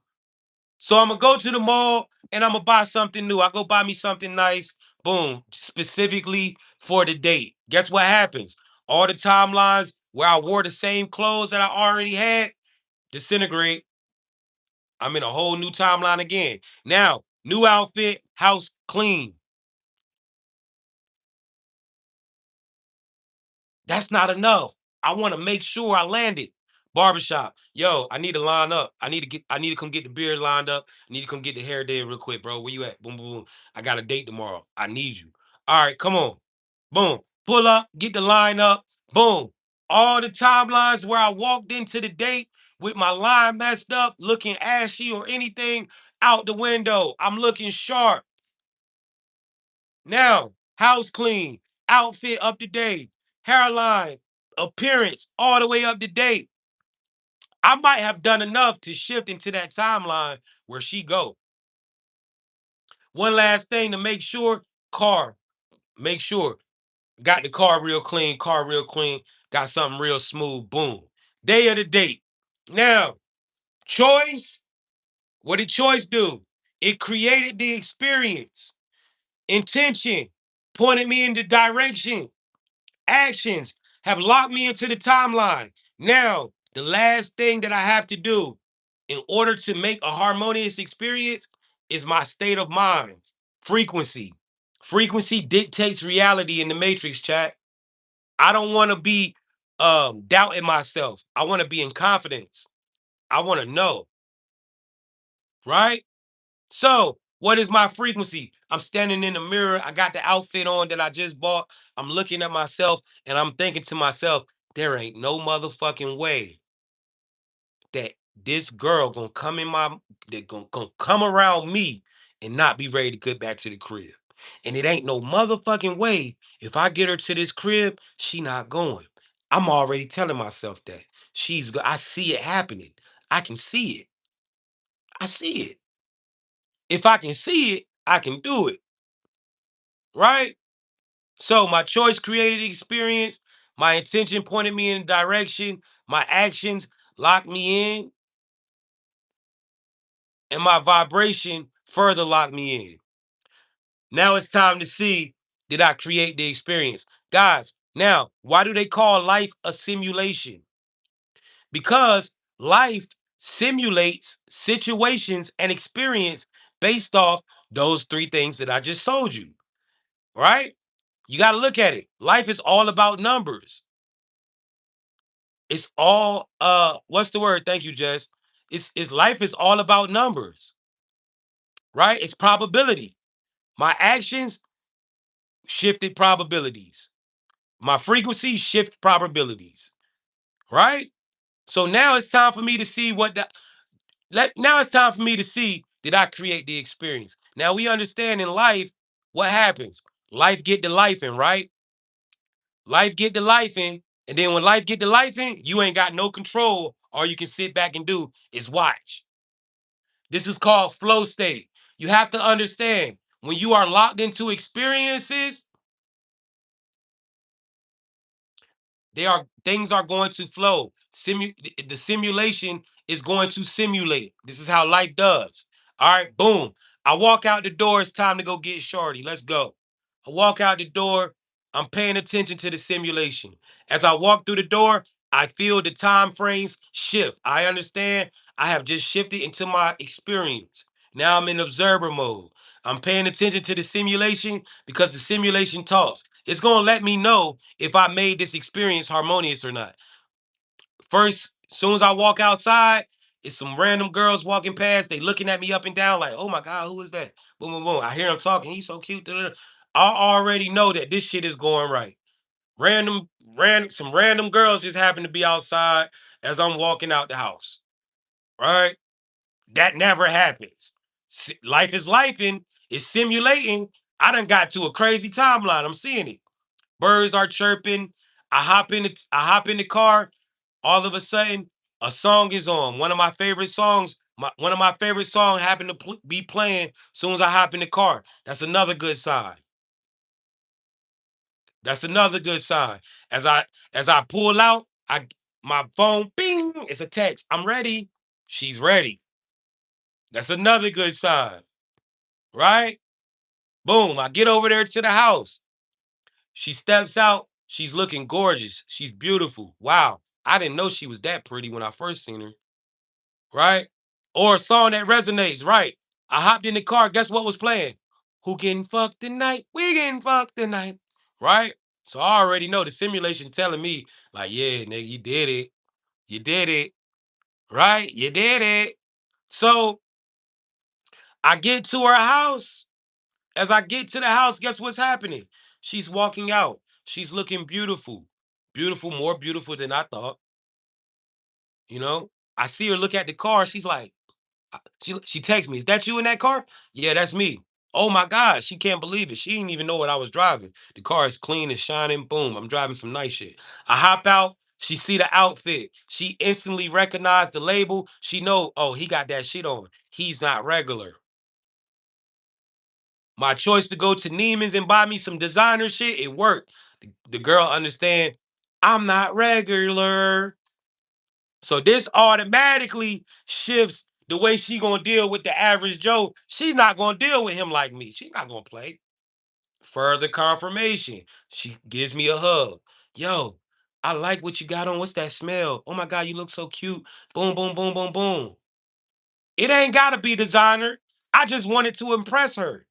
[SPEAKER 1] So I'm gonna go to the mall and I'm gonna buy something new. I go buy me something nice, boom, specifically for the date. Guess what happens? All the timelines where I wore the same clothes that I already had disintegrate. I'm in a whole new timeline again. Now, new outfit, house clean. That's not enough. I want to make sure I land it. Barbershop. Yo, I need to line up. I need to come get the beard lined up. I need to come get the hair did real quick, bro. Where you at? Boom, boom, boom. I got a date tomorrow. I need you. All right, come on. Boom. Pull up, get the line up. Boom. All the timelines where I walked into the date with my line messed up, looking ashy or anything out the window. I'm looking sharp. Now, house clean, outfit up to date, hairline, appearance all the way up to date. I might have done enough to shift into that timeline where she go. One last thing to make sure, car. Make sure got the car real clean, got something real smooth. Boom. Day of the date. Now, choice. What did choice do? It created the experience. Intention pointed me in the direction. Actions have locked me into the timeline. Now, the last thing that I have to do in order to make a harmonious experience is my state of mind. Frequency. Frequency dictates reality in the matrix, chat. I don't want to be doubting myself. I want to be in confidence. I want to know, right? So, what is my frequency? I'm standing in the mirror. I got the outfit on that I just bought. I'm looking at myself and I'm thinking to myself, there ain't no motherfucking way that this girl gonna come in my that gonna come around me and not be ready to get back to the crib. And it ain't no motherfucking way if I get her to this crib, she not going. I'm already telling myself that I see it happening. I can see it. I see it. If I can see it, I can do it. Right? So my choice created the experience. My intention pointed me in a direction. My actions locked me in, and my vibration further locked me in. Now it's time to see, did I create the experience? Guys, now, why do they call life a simulation? Because life simulates situations and experience based off those three things that I just told you, right? You got to look at it. Life is all about numbers. It's all what's the word? Thank you, Jess. It's life is all about numbers, right? It's probability. My actions shifted probabilities. My frequency shifts probabilities, right? So now it's time for me to see now it's time for me to see, did I create the experience? Now we understand in life what happens. Life get to life in, right? Life get to life in, and then when life get to life in, you ain't got no control. All you can sit back and do is watch. This is called flow state. You have to understand when you are locked into experiences, things are going to flow. The simulation is going to simulate. This is how life does. All right, boom. I walk out the door. It's time to go get Shorty. Let's go. I walk out the door. I'm paying attention to the simulation. As I walk through the door, I feel the time frames shift. I understand I have just shifted into my experience. Now I'm in observer mode. I'm paying attention to the simulation because the simulation talks. It's going to let me know if I made this experience harmonious or not. First, as soon as I walk outside, it's some random girls walking past. They looking at me up and down like, oh my God, who is that? Boom, boom, boom. I hear them talking. He's so cute. Da, da, da. I already know that this shit is going right. Some random girls just happen to be outside as I'm walking out the house. Right? That never happens. Life is lifing. It's simulating. I done got to a crazy timeline. I'm seeing it. Birds are chirping. I hop in the car. All of a sudden, a song is on. One of my favorite songs. One of my favorite songs happened to be playing as soon as I hop in the car. That's another good sign. That's another good sign. As I pull out, my phone, bing, it's a text. I'm ready. She's ready. That's another good sign, right? Boom. I get over there to the house. She steps out. She's looking gorgeous. She's beautiful. Wow. I didn't know she was that pretty when I first seen her. Right? Or a song that resonates. Right. I hopped in the car. Guess what was playing? Who getting fucked tonight? We getting fucked tonight. Right? So I already know the simulation telling me, like, yeah, nigga, you did it. You did it. Right? You did it. So I get to her house. As I get to the house, guess what's happening? She's walking out. She's looking beautiful. Beautiful, more beautiful than I thought. You know, I see her look at the car. She's like, she texts me, "Is that you in that car?" Yeah, that's me. Oh my God, she can't believe it. She didn't even know what I was driving. The car is clean and shining. Boom, I'm driving some nice shit. I hop out. She see the outfit. She instantly recognized the label. She know, oh, he got that shit on. He's not regular. My choice to go to Neiman's and buy me some designer shit, it worked. The girl understand I'm not regular. So this automatically shifts the way she gonna deal with the average Joe. She's not gonna deal with him like me. She's not gonna play. Further confirmation. She gives me a hug. Yo, I like what you got on. What's that smell? Oh my God, you look so cute. Boom, boom, boom, boom, boom. It ain't gotta be designer. I just wanted to impress her.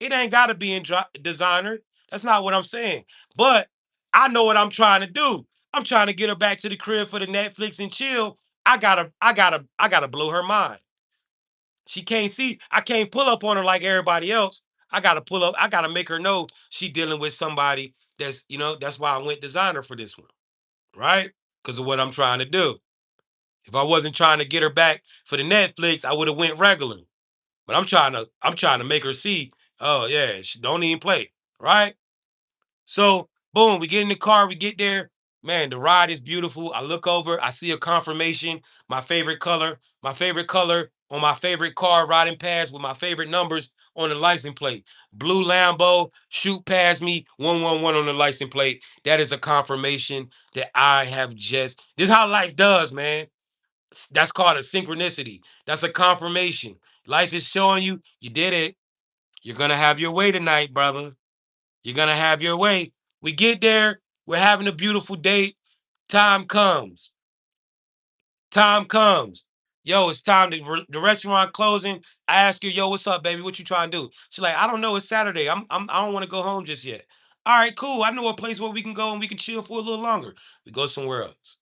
[SPEAKER 1] It ain't got to be in designer. That's not what I'm saying. But I know what I'm trying to do. I'm trying to get her back to the crib for the Netflix and chill. I gotta blow her mind. She can't see. I can't pull up on her like everybody else. I gotta pull up. I gotta make her know she dealing with somebody that's, that's why I went designer for this one, right? Because of what I'm trying to do. If I wasn't trying to get her back for the Netflix, I would have went regular. But I'm trying to make her see, oh yeah, she don't even play, right? So boom, we get in the car, we get there. Man, the ride is beautiful. I look over, I see a confirmation, my favorite color on my favorite car riding past with my favorite numbers on the license plate. Blue Lambo, shoot past me, 111 on the license plate. That is a confirmation that I have just, this is how life does, man. That's called a synchronicity. That's a confirmation. Life is showing you, you did it. You're going to have your way tonight, brother. You're going to have your way. We get there, we're having a beautiful date. Time comes. Time comes. Yo, it's time to the restaurant closing. I ask her, yo, what's up, baby? What you trying to do? She's like, I don't know. It's Saturday. I don't want to go home just yet. All right, cool. I know a place where we can go and we can chill for a little longer. We go somewhere else.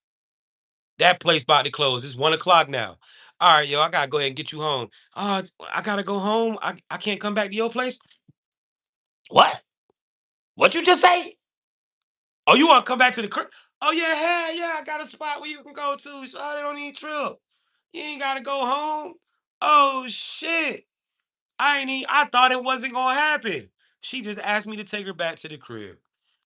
[SPEAKER 1] That place about to close. It's 1 o'clock now. All right, yo, I gotta go ahead and get you home. I gotta go home. I can't come back to your place. What? What you just say? Oh, you want to come back to the crib? Oh yeah, hey, yeah, I got a spot where you can go to. So I don't need trip. You ain't gotta go home. Oh shit. I thought it wasn't gonna happen. She just asked me to take her back to the crib.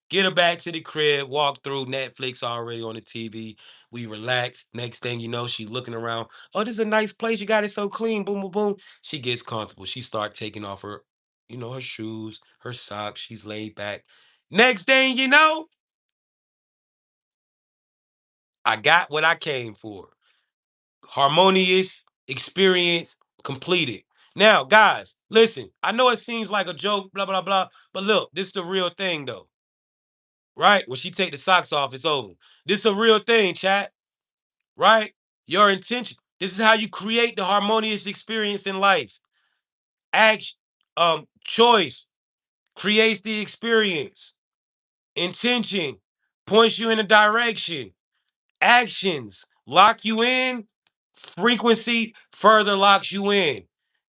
[SPEAKER 1] Get her back to the crib, walk through Netflix already on the TV. We relax. Next thing you know, she looking around. Oh, this is a nice place. You got it so clean. Boom, boom, boom. She gets comfortable. She start taking off her, her shoes, her socks. She's laid back. Next thing you know, I got what I came for. Harmonious experience completed. Now, guys, listen, I know it seems like a joke, blah, blah, blah, but look, this is the real thing though, right? When she take the socks off, it's over. This is a real thing, chat, right? Your intention. This is how you create the harmonious experience in life. Action, choice creates the experience. Intention points you in a direction. Actions lock you in, frequency further locks you in.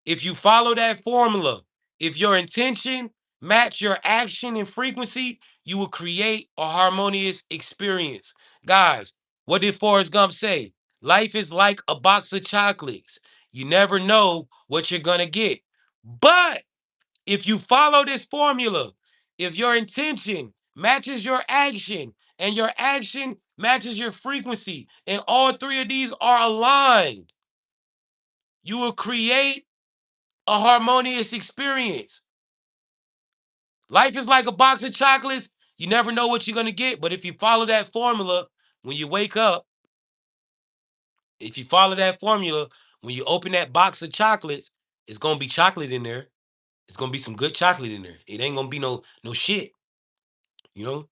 [SPEAKER 1] If you follow that formula, if your intention match your action and frequency, you will create a harmonious experience. Guys, what did Forrest Gump say? Life is like a box of chocolates. You never know what you're going to get. But if you follow this formula, if your intention matches your action and your action matches your frequency, and all three of these are aligned, you will create a harmonious experience. Life is like a box of chocolates. You never know what you're going to get. But if you follow that formula, when you wake up, if you follow that formula, when you open that box of chocolates, it's going to be chocolate in there. It's going to be some good chocolate in there. It ain't going to be no shit, you know?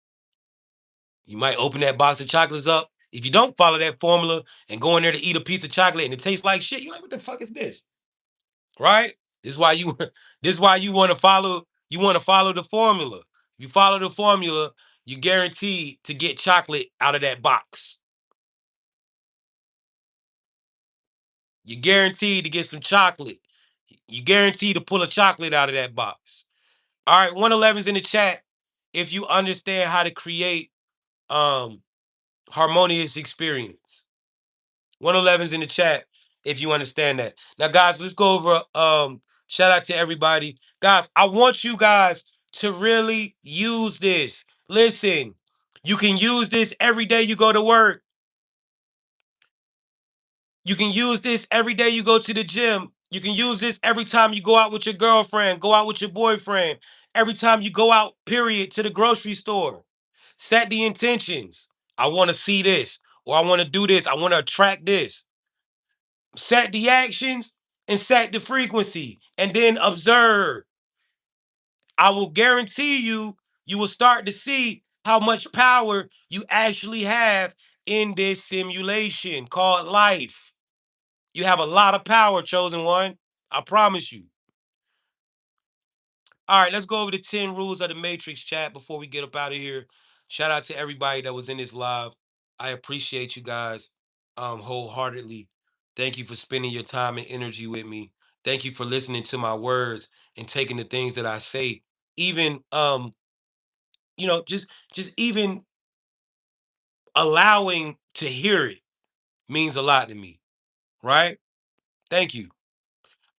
[SPEAKER 1] You might open that box of chocolates up. If you don't follow that formula and go in there to eat a piece of chocolate and it tastes like shit, you're like, what the fuck is this? Right? This is why you this is why you want to follow the formula. If you follow the formula, you guaranteed to get chocolate out of that box. You're guaranteed to get some chocolate. You guaranteed to pull a chocolate out of that box. All right, 111's in the chat. If you understand how to create harmonious experience. 111's in the chat if you understand that. Now, guys, let's go over. Shout out to everybody. Guys, I want you guys to really use this. Listen, you can use this every day you go to work. You can use this every day you go to the gym. You can use this every time you go out with your girlfriend, go out with your boyfriend, every time you go out, period, to the grocery store. Set the intentions. I want to see this, or I want to do this. I want to attract this. Set the actions and set the frequency, and then observe. I will guarantee you will start to see how much power you actually have in this simulation called life. You have a lot of power, chosen one. I promise you. All right, let's go over the 10 rules of the Matrix, chat, before we get up out of here. Shout out to everybody that was in this live. I appreciate you guys wholeheartedly. Thank you for spending your time and energy with me. Thank you for listening to my words and taking the things that I say, even just even allowing to hear it means a lot to me, right? Thank you.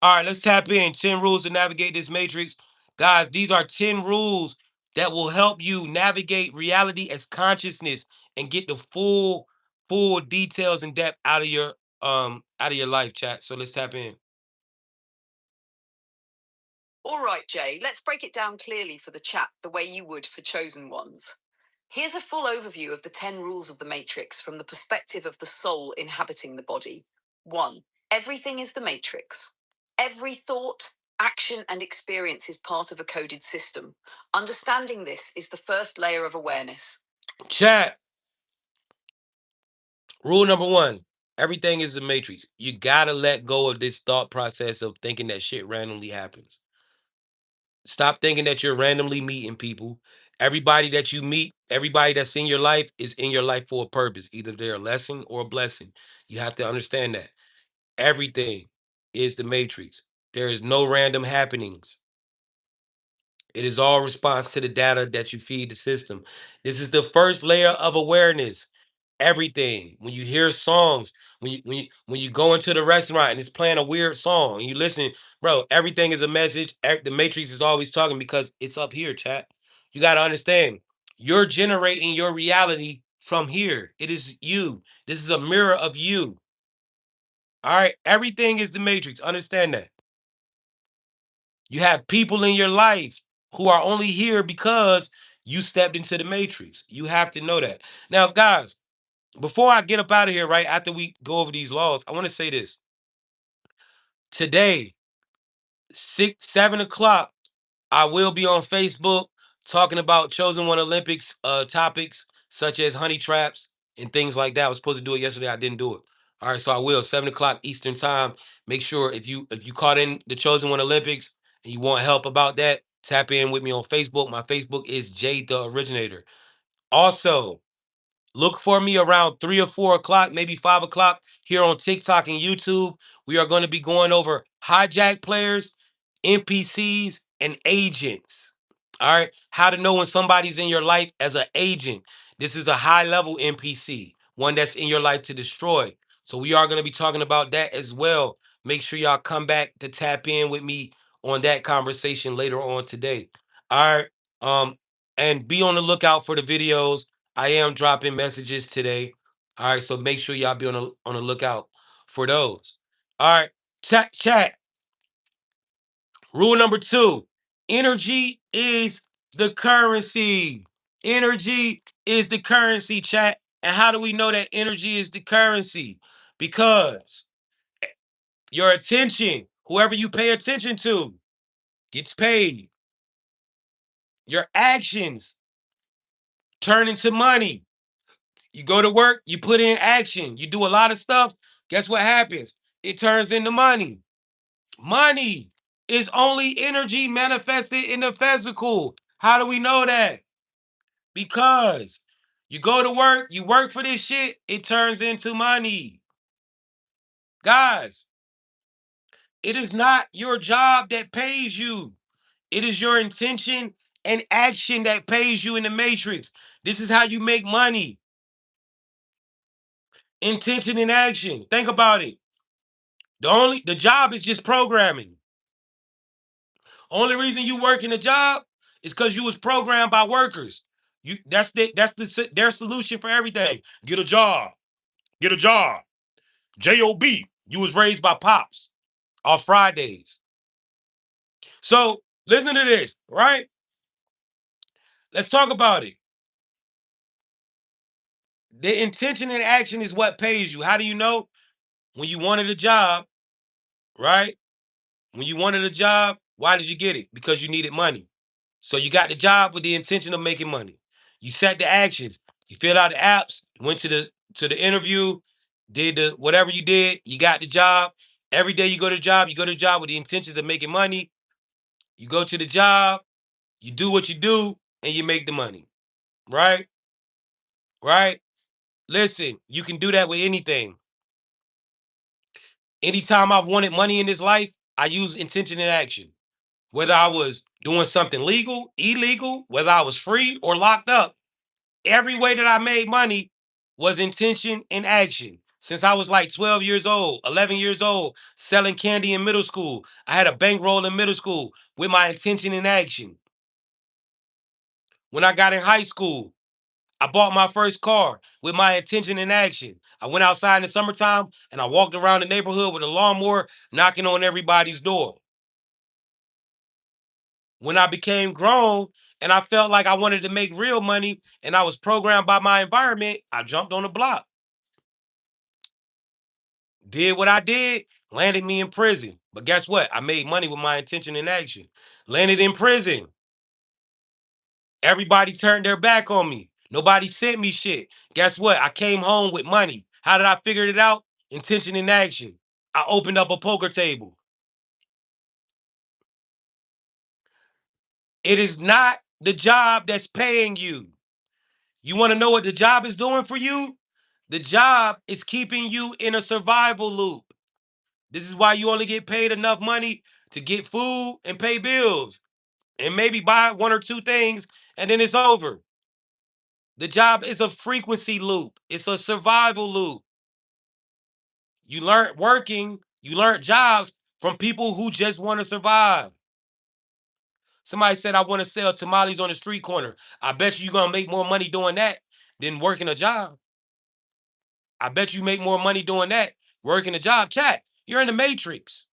[SPEAKER 1] All right, let's tap in. 10 rules to navigate this matrix. Guys, these are 10 rules that will help you navigate reality as consciousness and get the full details and depth out of your life, chat. So let's tap in.
[SPEAKER 2] All right, Jay, let's break it down clearly for the chat the way you would for chosen ones. Here's a full overview of the 10 rules of the Matrix from the perspective of the soul inhabiting the body. 1. Everything is the Matrix. Every thought, action, and experience is part of a coded system. Understanding this is the first layer of awareness.
[SPEAKER 1] Chat. Rule number one, everything is a matrix. You gotta let go of this thought process of thinking that shit randomly happens. Stop thinking that you're randomly meeting people. Everybody that you meet, everybody that's in your life is in your life for a purpose. Either they're a lesson or a blessing. You have to understand that. Everything is the matrix. There is no random happenings. It is all response to the data that you feed the system. This is the first layer of awareness. Everything. When you hear songs, when you go into the restaurant and it's playing a weird song and you listen, bro, everything is a message. The matrix is always talking because it's up here, chat. You got to understand. You're generating your reality from here. It is you. This is a mirror of you. All right. Everything is the matrix. Understand that. You have people in your life who are only here because you stepped into the matrix. You have to know that. Now, guys, before I get up out of here, right after we go over these laws, I want to say this. Today, 7 o'clock, I will be on Facebook talking about chosen one Olympics topics such as honey traps and things like that. I was supposed to do it yesterday. I didn't do it. All right, so I will 7 o'clock Eastern time. Make sure if you caught in the chosen one Olympics and you want help about that, tap in with me on Facebook. My Facebook is J the Originator. Also, look for me around 3 or 4 o'clock, maybe 5 o'clock here on TikTok and YouTube. We are going to be going over hijack players, NPCs, and agents. All right. How to know when somebody's in your life as an agent. This is a high level NPC, one that's in your life to destroy. So we are going to be talking about that as well. Make sure y'all come back to tap in with me on that conversation later on today. All right. And be on the lookout for the videos. I am dropping messages today. All right, so make sure y'all be on the lookout for those. All right, chat. Rule number 2: energy is the currency. Energy is the currency, chat. And how do we know that energy is the currency? Because your attention, whoever you pay attention to, gets paid. Your actions turn into money. You go to work, you put in action, you do a lot of stuff. Guess what happens? It turns into money. Money is only energy manifested in the physical. How do we know that? Because you go to work, you work for this shit, it turns into money. Guys, it is not your job that pays you. It is your intention and action that pays you in the matrix. This is how you make money. Intention and action. Think about it. The job is just programming. Only reason you work in a job is because you was programmed by workers. Their solution for everything. Get a job. Get a job. Job. You was raised by pops on Fridays. So listen to this, right? Let's talk about it. The intention and action is what pays you. How do you know? When you wanted a job, right? When you wanted a job, why did you get it? Because you needed money. So you got the job with the intention of making money. You set the actions. You filled out the apps, went to the interview, did the whatever you did, you got the job. Every day you go to the job, you go to the job with the intentions of making money. You go to the job, you do what you do, and you make the money. Right? Right? Listen, you can do that with anything. Anytime I've wanted money in this life, I use intention and action. Whether I was doing something legal, illegal, whether I was free or locked up, every way that I made money was intention and action. Since I was like 12 years old, 11 years old, selling candy in middle school. I had a bankroll in middle school with my intention and action. When I got in high school, I bought my first car with my intention and action. I went outside in the summertime and I walked around the neighborhood with a lawnmower, knocking on everybody's door. When I became grown and I felt like I wanted to make real money and I was programmed by my environment, I jumped on the block. Did what I did, landed me in prison. But guess what? I made money with my intention and action. Landed in prison. Everybody turned their back on me. Nobody sent me shit. Guess what? I came home with money. How did I figure it out? Intention and action. I opened up a poker table. It is not the job that's paying you. You want to know what the job is doing for you? The job is keeping you in a survival loop. This is why you only get paid enough money to get food and pay bills and maybe buy one or two things and then it's over. The job is a frequency loop. It's a survival loop. You learn working, you learn jobs from people who just want to survive. Somebody said, I want to sell tamales on the street corner. I bet you're going to make more money doing that than working a job. I bet you make more money doing that, working a job. Chat, you're in the matrix.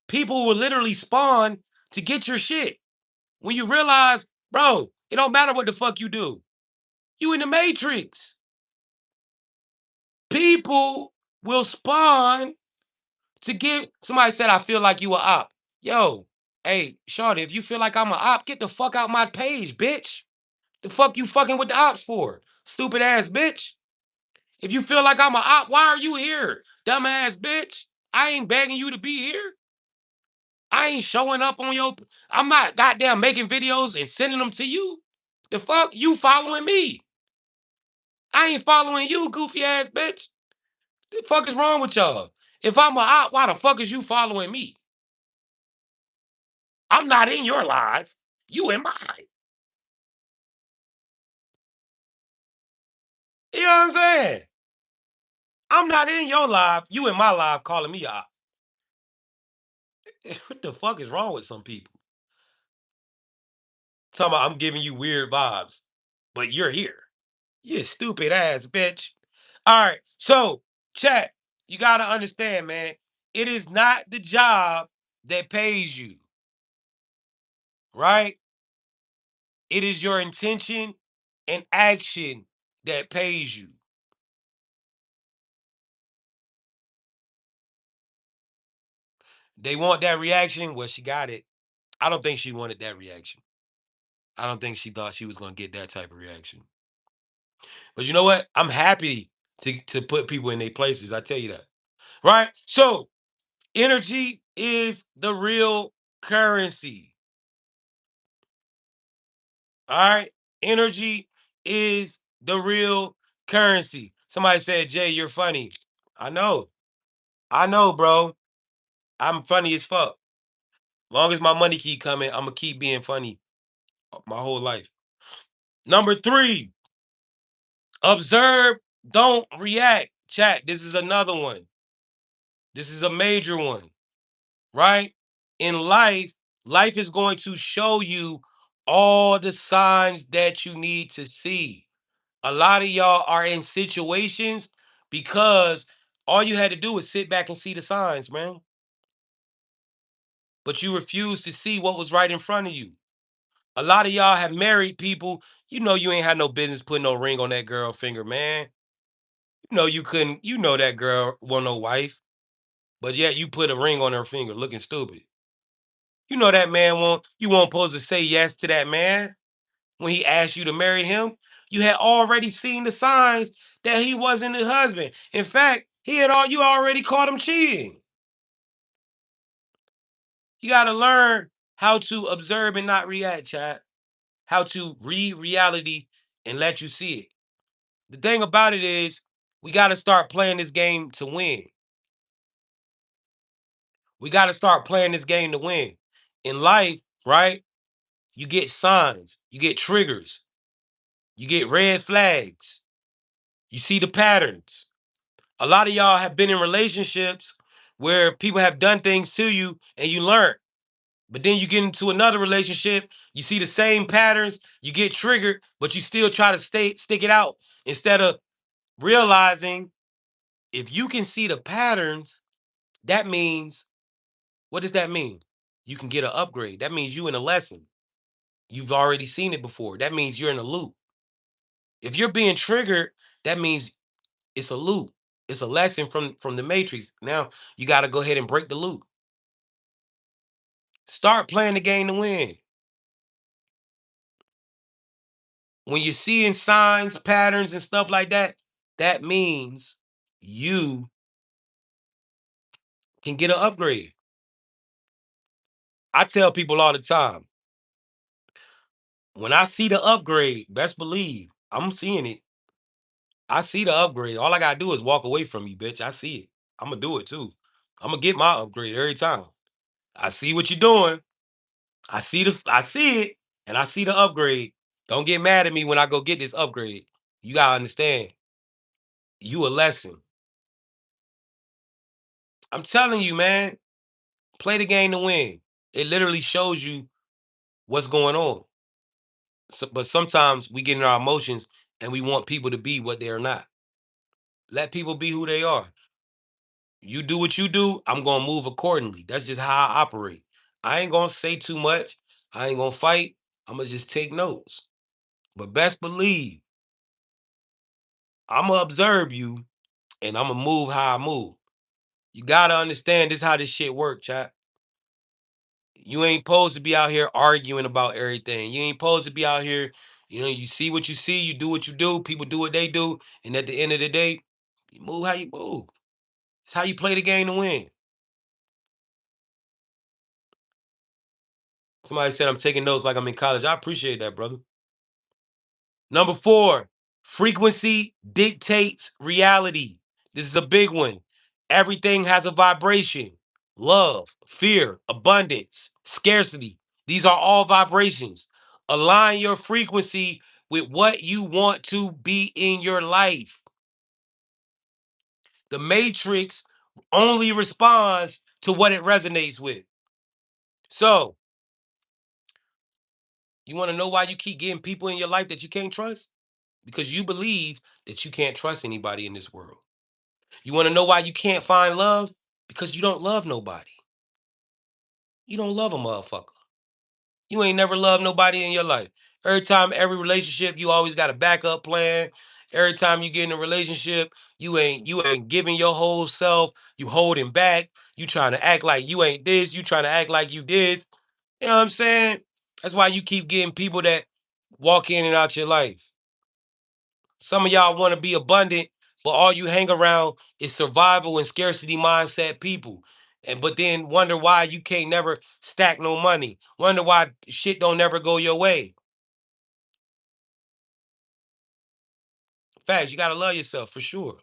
[SPEAKER 1] People will literally spawn to get your shit. When you realize, bro, it don't matter what the fuck you do. You in the matrix. People will spawn to get. Somebody said, I feel like you a op. Yo, hey, shorty, if you feel like I'm a op, get the fuck out my page, bitch. The fuck you fucking with the ops for? Stupid ass bitch. If you feel like I'm a op, why are you here? Dumbass bitch. I ain't begging you to be here. I ain't showing up on your. I'm not goddamn making videos and sending them to you. The fuck? You following me. I ain't following you, goofy ass bitch. The fuck is wrong with y'all? If I'm a op, why the fuck is you following me? I'm not in your life. You in mine. You know what I'm saying? I'm not in your life. You in my life calling me op. What the fuck is wrong with some people? Talking about I'm giving you weird vibes, but you're here. You stupid ass bitch. All right. So, chat, you got to understand, man. It is not the job that pays you, right? It is your intention and action that pays you. They want that reaction. Well, she got it. I don't think she wanted that reaction. I don't think she thought she was going to get that type of reaction. But you know what? I'm happy to put people in their places. I tell you that. Right? So, energy is the real currency. All right? Energy is the real currency. Somebody said, Jay, you're funny. I know. I know, bro. I'm funny as fuck. Long as my money keep coming, I'm gonna keep being funny my whole life. Number 3, observe, don't react. Chat, this is another one. This is a major one, right? In life, life is going to show you all the signs that you need to see. A lot of y'all are in situations because all you had to do was sit back and see the signs, man. But you refuse to see what was right in front of you. A lot of y'all have married people. You know you ain't had no business putting no ring on that girl finger, man. You know you couldn't. You know that girl want no wife, but yet you put a ring on her finger, looking stupid. You know that man won't. You won't supposed to say yes to that man when he asked you to marry him. You had already seen the signs that he wasn't the husband. In fact, he had all you already caught him cheating. You got to learn how to observe and not react, chat. How to read reality and let you see it. The thing about it is, we got to start playing this game to win. We got to start playing this game to win. In life, right? You get signs, you get triggers, you get red flags, you see the patterns. A lot of y'all have been in relationships where people have done things to you and you learn. But then you get into another relationship, you see the same patterns, you get triggered, but you still try to stick it out instead of realizing if you can see the patterns, that means, what does that mean? You can get an upgrade. That means you in a lesson. You've already seen it before. That means you're in a loop. If you're being triggered, that means it's a loop. It's a lesson from the matrix. Now you got to go ahead and break the loop. Start playing the game to win. When you're seeing signs, patterns, and stuff like that, that means you can get an upgrade. I tell people all the time, when I see the upgrade, best believe I'm seeing it. I see the upgrade. All I gotta do is walk away from you, bitch. I see it. I'm gonna do it too. I'm gonna get my upgrade every time. I see what you're doing. I see it, and I see the upgrade. Don't get mad at me when I go get this upgrade. You gotta understand, you a lesson. I'm telling you, man, play the game to win. It literally shows you what's going on. But sometimes we get in our emotions and we want people to be what they are not. Let people be who they are. You do what you do, I'm gonna move accordingly. That's just how I operate. I ain't gonna say too much. I ain't gonna fight. I'm gonna just take notes. But best believe, I'm gonna observe you and I'm gonna move how I move. You gotta understand this how this shit work, chat. You ain't supposed to be out here arguing about everything. You ain't supposed to be out here, you see what you see, you do what you do, people do what they do, and at the end of the day, you move how you move. It's how you play the game to win. Somebody said I'm taking notes like I'm in college. I appreciate that, brother. Number 4, frequency dictates reality. This is a big one. Everything has a vibration. Love, fear, abundance, scarcity. These are all vibrations. Align your frequency with what you want to be in your life. The matrix only responds to what it resonates with. So, you want to know why you keep getting people in your life that you can't trust? Because you believe that you can't trust anybody in this world. You want to know why you can't find love? Because you don't love nobody. You don't love a motherfucker. You ain't never loved nobody in your life. Every time, every relationship, you always got a backup plan. Every time you get in a relationship, you ain't giving your whole self. You holding back. You trying to act like you ain't this. You trying to act like you this. You know what I'm saying? That's why you keep getting people that walk in and out your life. Some of y'all want to be abundant, but all you hang around is survival and scarcity mindset people. And but then wonder why you can't never stack no money. Wonder why shit don't never go your way. Facts, you gotta love yourself for sure.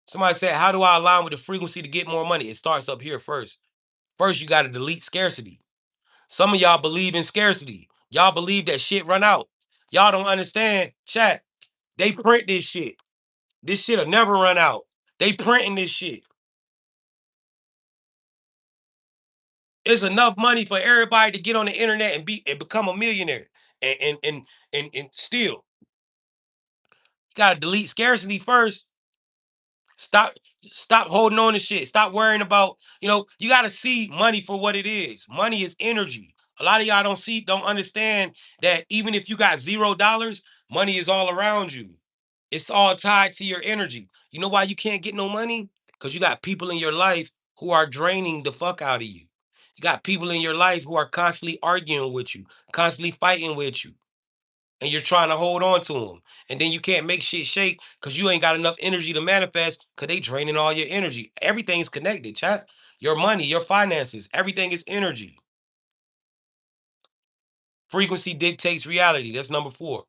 [SPEAKER 1] Somebody said, how do I align with the frequency to get more money? It starts up here first. First, you gotta delete scarcity. Some of y'all believe in scarcity. Y'all believe that shit run out. Y'all don't understand. Chat. They print this shit. This shit'll never run out. They printing this shit. It's enough money for everybody to get on the internet and become a millionaire. And still, you gotta delete scarcity first. Stop stop holding on to shit. Stop worrying about, you gotta see money for what it is. Money is energy. A lot of y'all don't understand that even if you got $0, money is all around you. It's all tied to your energy. You know why you can't get no money? Because you got people in your life who are draining the fuck out of you. You got people in your life who are constantly arguing with you, constantly fighting with you, and you're trying to hold on to them. And then you can't make shit shake because you ain't got enough energy to manifest because they draining all your energy. Everything's connected, chat. Your money, your finances, everything is energy. Frequency dictates reality. That's number 4.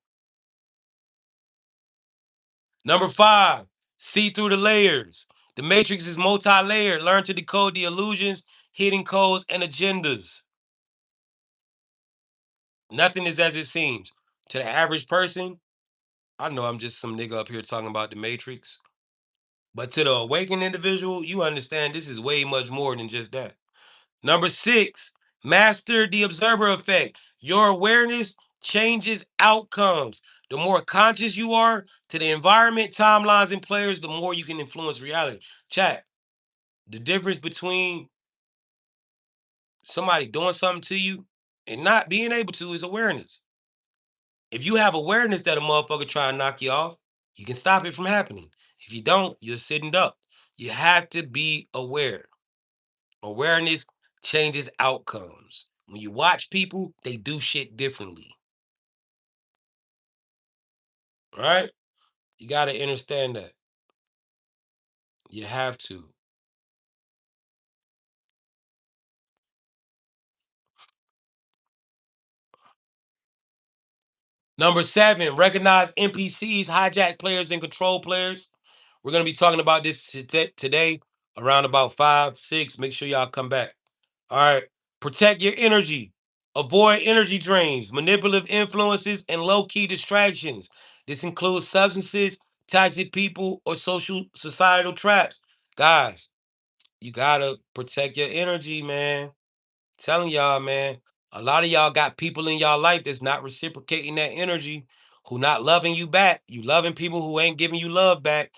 [SPEAKER 1] Number 5, see through the layers. The matrix is multi-layered. Learn to decode the illusions, hidden codes, and agendas. Nothing is as it seems. To the average person, I know I'm just some nigga up here talking about the matrix. But to the awakened individual, you understand this is way much more than just that. Number 6, master the observer effect. Your awareness changes outcomes. The more conscious you are to the environment, timelines, and players, the more you can influence reality. Chat, the difference between somebody doing something to you and not being able to is awareness. If you have awareness that a motherfucker try to knock you off, you can stop it from happening. If you don't, you're sitting up. You have to be aware. Awareness changes outcomes. When you watch people, they do shit differently. Right? You got to understand that. You have to. Number 7, recognize NPCs, hijack players, and control players. We're going to be talking about this today around about 5, 6. Make sure y'all come back. All right. Protect your energy. Avoid energy drains, manipulative influences, and low key distractions. This includes substances, toxic people, or social societal traps. Guys, you got to protect your energy, man. Telling y'all, man. A lot of y'all got people in y'all life that's not reciprocating that energy, who not loving you back. You loving people who ain't giving you love back.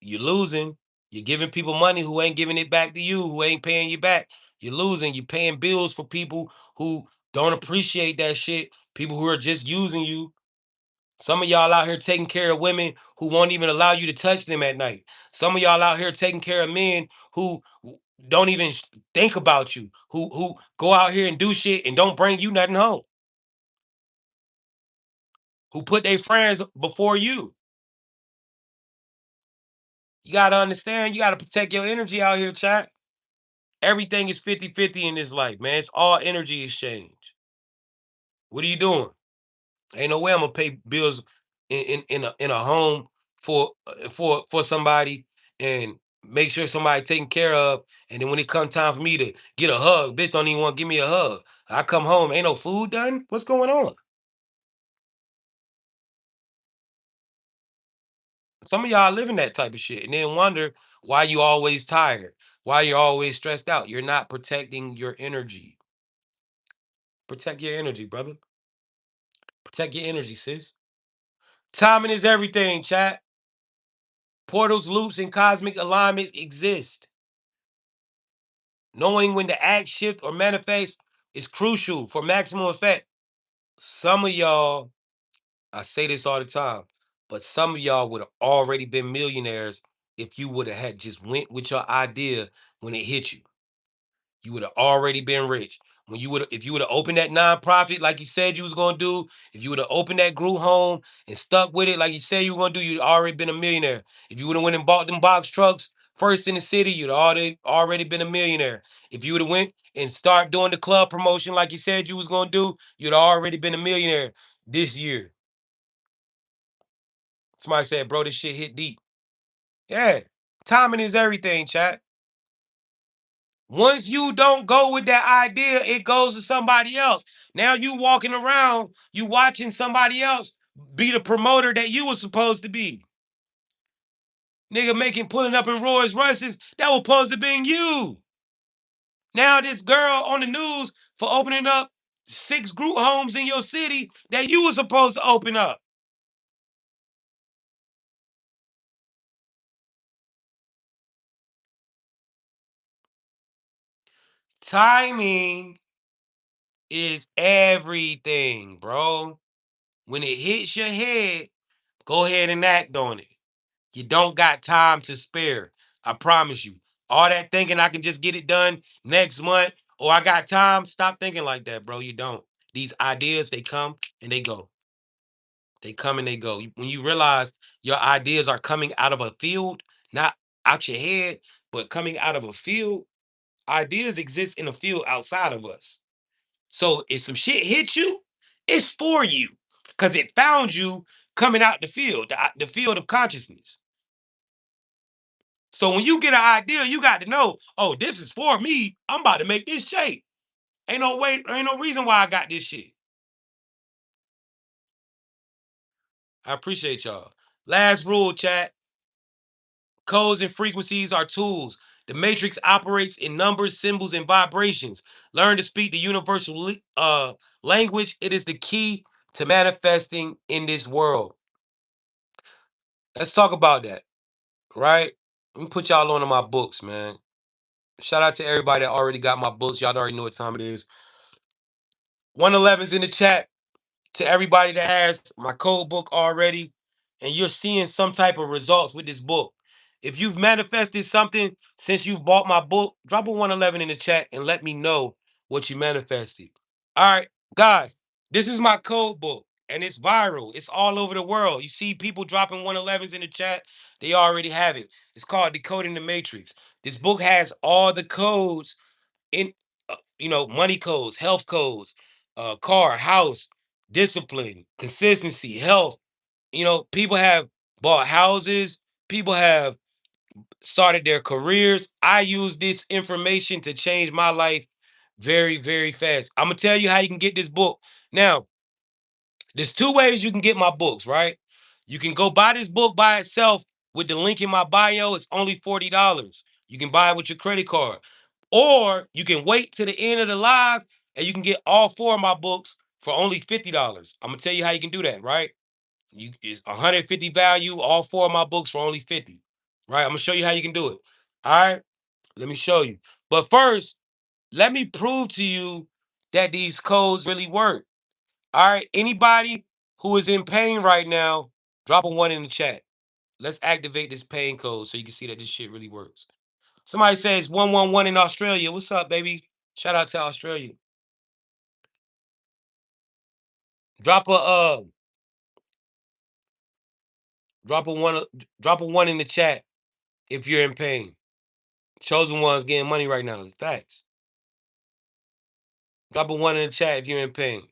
[SPEAKER 1] You're losing. You're giving people money who ain't giving it back to you, who ain't paying you back. You're losing. You're paying bills for people who don't appreciate that shit. People who are just using you. Some of y'all out here taking care of women who won't even allow you to touch them at night. Some of y'all out here taking care of men who don't even think about you, who go out here and do shit and don't bring you nothing home, who put their friends before you. You got to understand, you got to protect your energy out here, chat. Everything is 50-50 in this life, man. It's all energy exchange. What are you doing? Ain't no way I'm gonna pay bills in a home for somebody and make sure somebody taken care of. And then when it come time for me to get a hug, bitch don't even want to give me a hug. I come home, ain't no food done. What's going on? Some of y'all living that type of shit and then wonder why you always tired, why you're always stressed out. You're not protecting your energy. Protect your energy, brother. Protect your energy, sis. Timing is everything, chat. Portals, loops, and cosmic alignments exist. Knowing when to act, shift, or manifest is crucial for maximum effect. Some of y'all, I say this all the time, but some of y'all would have already been millionaires if you would have had just went with your idea when it hit you. You would have already been rich. When you would, if you would have opened that nonprofit like you said you was gonna do, if you would have opened that group home and stuck with it like you said you were gonna do, you'd already been a millionaire. If you would have went and bought them box trucks first in the city, you'd already been a millionaire. If you would have went and start doing the club promotion like you said you was gonna do, you'd already been a millionaire this year. Somebody said, bro, this shit hit deep. Yeah. Timing is everything, chat. Once you don't go with that idea, it goes to somebody else. Now you walking around, you watching somebody else be the promoter that you were supposed to be. Nigga making pulling up in Rolls Royces that was supposed to be you. Now this girl on the news for opening up 6 group homes in your city that you were supposed to open up. Timing is everything, bro. When it hits your head, go ahead and act on it. You don't got time to spare. I promise you. All that thinking I can just get it done next month or I got time, stop thinking like that, bro. You don't. These ideas, they come and they go. They come and they go. When you realize your ideas are coming out of a field, not out your head, but coming out of a field, ideas exist in a field outside of us. So if some shit hits you, it's for you because it found you coming out the field, the field of consciousness. So when you get an idea, you got to know, oh, this is for me. I'm about to make this shape. Ain't no way, ain't no reason why I got this shit. I appreciate y'all. Last rule, chat. Codes and frequencies are tools. The matrix operates in numbers, symbols, and vibrations. Learn to speak the universal language. It is the key to manifesting in this world. Let's talk about that, right? Let me put y'all on to my books, man. Shout out to everybody that already got my books. Y'all already know what time it is. 111's in the chat. To everybody that has my code book already, and you're seeing some type of results with this book. If you've manifested something since you've bought my book, drop a 111 in the chat and let me know what you manifested. All right, guys, this is my code book and it's viral. It's all over the world. You see people dropping 111s in the chat, they already have it. It's called Decoding the Matrix. This book has all the codes in, money codes, health codes, car, house, discipline, consistency, health. People have bought houses, people have started their careers. I use this information to change my life very, very fast. I'm gonna tell you how you can get this book. Now, there's two ways you can get my books, right? You can go buy this book by itself with the link in my bio. It's only $40. You can buy it with your credit card. Or you can wait to the end of the live and you can get all four of my books for only $50. I'm gonna tell you how you can do that, right? It's 150 value, all four of my books for only 50. Right? I'm gonna show you how you can do it. All right, let me show you. But first, let me prove to you that these codes really work. All right, anybody who is in pain right now, drop a one in the chat. Let's activate this pain code so you can see that this shit really works. Somebody says 111 in Australia. What's up, baby? Shout out to Australia. Drop a drop a one drop a one in the chat if you're in pain. Chosen one's getting money right now. Thanks. Drop a one in the chat if you're in pain.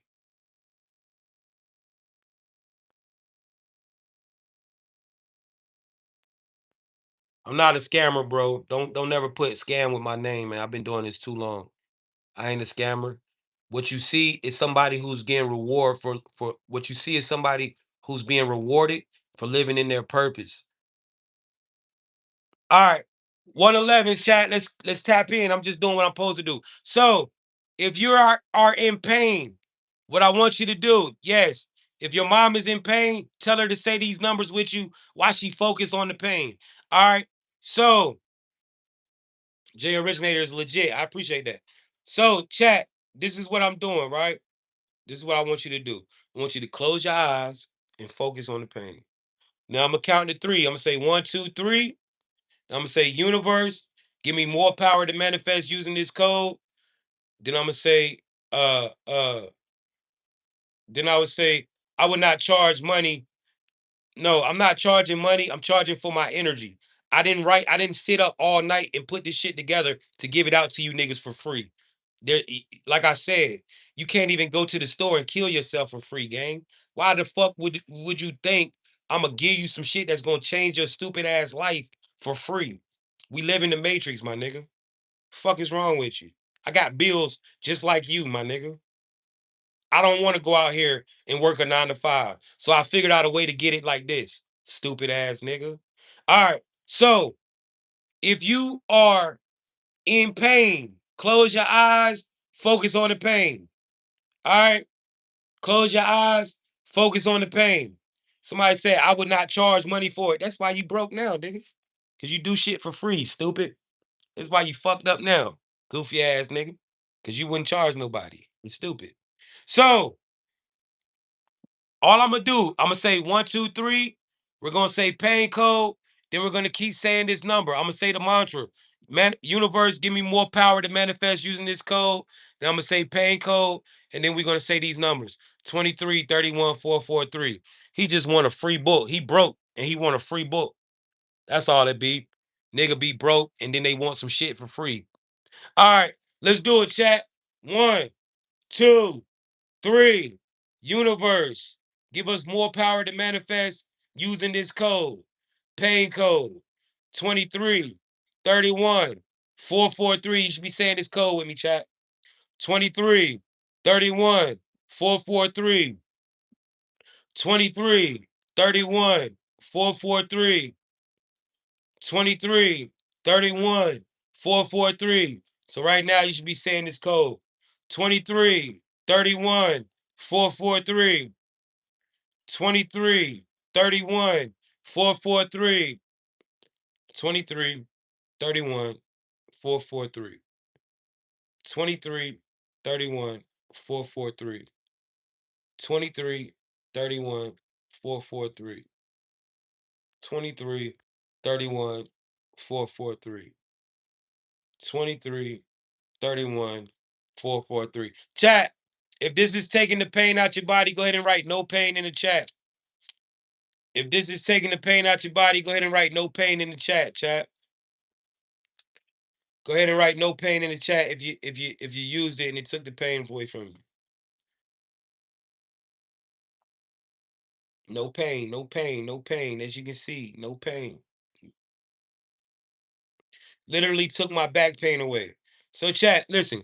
[SPEAKER 1] I'm not a scammer, bro. Don't never put scam with my name, man. I've been doing this too long. I ain't a scammer. What you see is somebody who's getting reward for what you see is somebody who's being rewarded for living in their purpose. All right. 111 chat. Let's tap in. I'm just doing what I'm supposed to do. So if you are in pain, what I want you to do, yes, if your mom is in pain, tell her to say these numbers with you while she focus on the pain. All right. So J Originator is legit. I appreciate that. So, chat, this is what I'm doing, right? This is what I want you to do. I want you to close your eyes and focus on the pain. Now I'm gonna count to three. I'm gonna say one, two, three. I'm gonna say universe, give me more power to manifest using this code. Then I'm gonna say, uh, uh, then I would say, I would not charge money. No, I'm not charging money. I'm charging for my energy. I didn't sit up all night and put this shit together to give it out to you niggas for free. Like I said, you can't even go to the store and kill yourself for free, gang. Why the fuck would you think I'm gonna give you some shit that's gonna change your stupid ass life for free? We live in the matrix, my nigga. Fuck is wrong with you? I got bills just like you, my nigga. I don't want to go out here and work a 9 to 5. So I figured out a way to get it like this. Stupid ass nigga. All right. So if you are in pain, close your eyes, focus on the pain. All right. Close your eyes, focus on the pain. Somebody said I would not charge money for it. That's why you broke now, nigga. Cause you do shit for free, stupid. That's why you fucked up now, goofy ass nigga. Cause you wouldn't charge nobody. It's stupid. So all I'm gonna do, I'm gonna say one, two, three. We're gonna say pain code. Then we're gonna keep saying this number. I'm gonna say the mantra. Man, universe, give me more power to manifest using this code. Then I'm gonna say pain code, and then we're gonna say these numbers: 23, 31, 443. He just want a free book. He broke and he want a free book. That's all it be. Nigga be broke and then they want some shit for free. All right, let's do it, chat. One, two, three, universe, give us more power to manifest using this code. Pain code 23, 31, 443. You should be saying this code with me, chat. 23, 31, 443. 23, 31, 443. 23, 31, 443. So right now you should be saying this code 23 31 443. 23 31 443. 23 31 443. 23 31 443. 23 31 443. 23 31 443. 23 31 443. Chat, if this is taking the pain out your body, go ahead and write no pain in the chat. If this is taking the pain out your body, go ahead and write no pain in the chat, chat. Go ahead and write no pain in the chat if you used it and it took the pain away from you. No pain, no pain, no pain. As you can see, no pain. Literally took my back pain away. So chat, listen,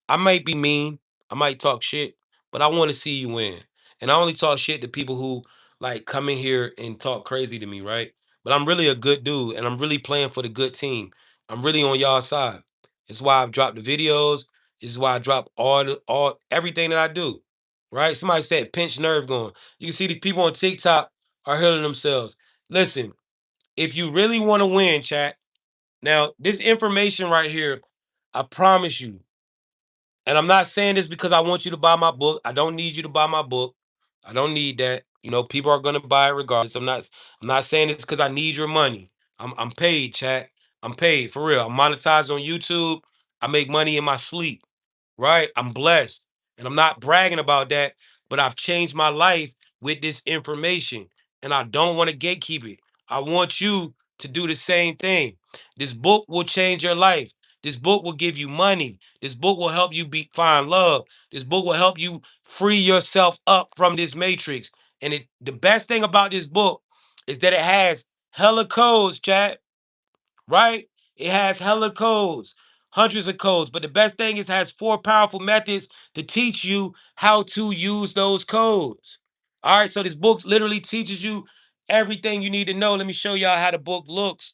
[SPEAKER 1] I might be mean, I might talk shit, but I want to see you win. And I only talk shit to people who like come in here and talk crazy to me, right? But I'm really a good dude and I'm really playing for the good team. I'm really on y'all side. It's why I've dropped the videos. It's why I drop all everything that I do. Right? Somebody said pinch nerve going. You can see these people on TikTok are healing themselves. Listen, if you really want to win, chat, now this information right here, I promise you, and I'm not saying this because I want you to buy my book. I don't need you to buy my book. I don't need that. You know, people are gonna buy it regardless. I'm not saying this because I need your money. I'm paid, chat. I'm paid for real. I'm monetized on YouTube. I make money in my sleep, right? I'm blessed. And I'm not bragging about that, but I've changed my life with this information. And I don't want to gatekeep it. I want you to do the same thing. This book will change your life. This book will give you money. This book will help you find love. This book will help you free yourself up from this matrix. And the best thing about this book is that it has hella codes, chat, right? It has hella codes, hundreds of codes. But the best thing is it has 4 powerful methods to teach you how to use those codes. All right, so this book literally teaches you everything you need to know. Let me show y'all how the book looks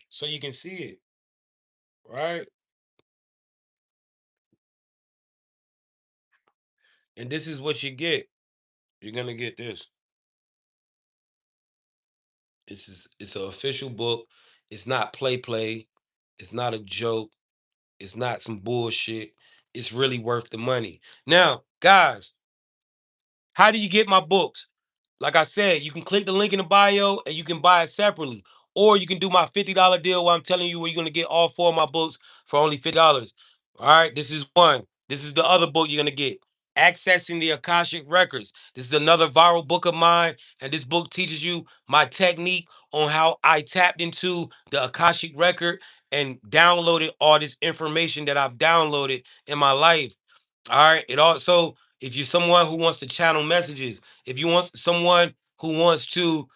[SPEAKER 1] so you can see it, right? And this is what you get. You're gonna get this. It's an official book. It's not play. It's not a joke. It's not some bullshit. It's really worth the money. Now, guys, how do you get my books? Like I said, you can click the link in the bio and you can buy it separately. Or you can do my $50 deal where I'm telling you where you're going to get all 4 of my books for only $50. All right, this is one. This is the other book you're going to get. Accessing the Akashic Records. This is another viral book of mine. And this book teaches you my technique on how I tapped into the Akashic Record and downloaded all this information that I've downloaded in my life. All right. It also, if you're someone who wants to channel messages, if you want someone who wants to,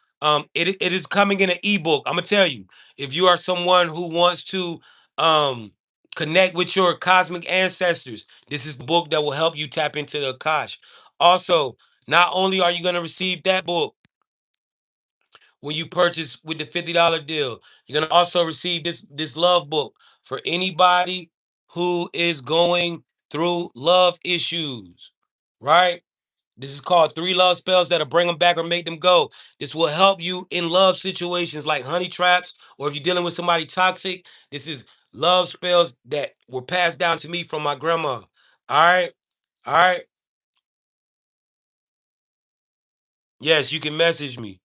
[SPEAKER 1] it is coming in an ebook. I'm gonna tell you, if you are someone who wants to connect with your cosmic ancestors, this is the book that will help you tap into the Akash. Also, not only are you gonna receive that book when you purchase with the $50 deal, you're gonna also receive this love book for anybody who is going through love issues, right? This is called 3 love spells that'll bring them back or make them go. This will help you in love situations like honey traps, or if you're dealing with somebody toxic. This is love spells that were passed down to me from my grandma. All right. All right. Yes, you can message me.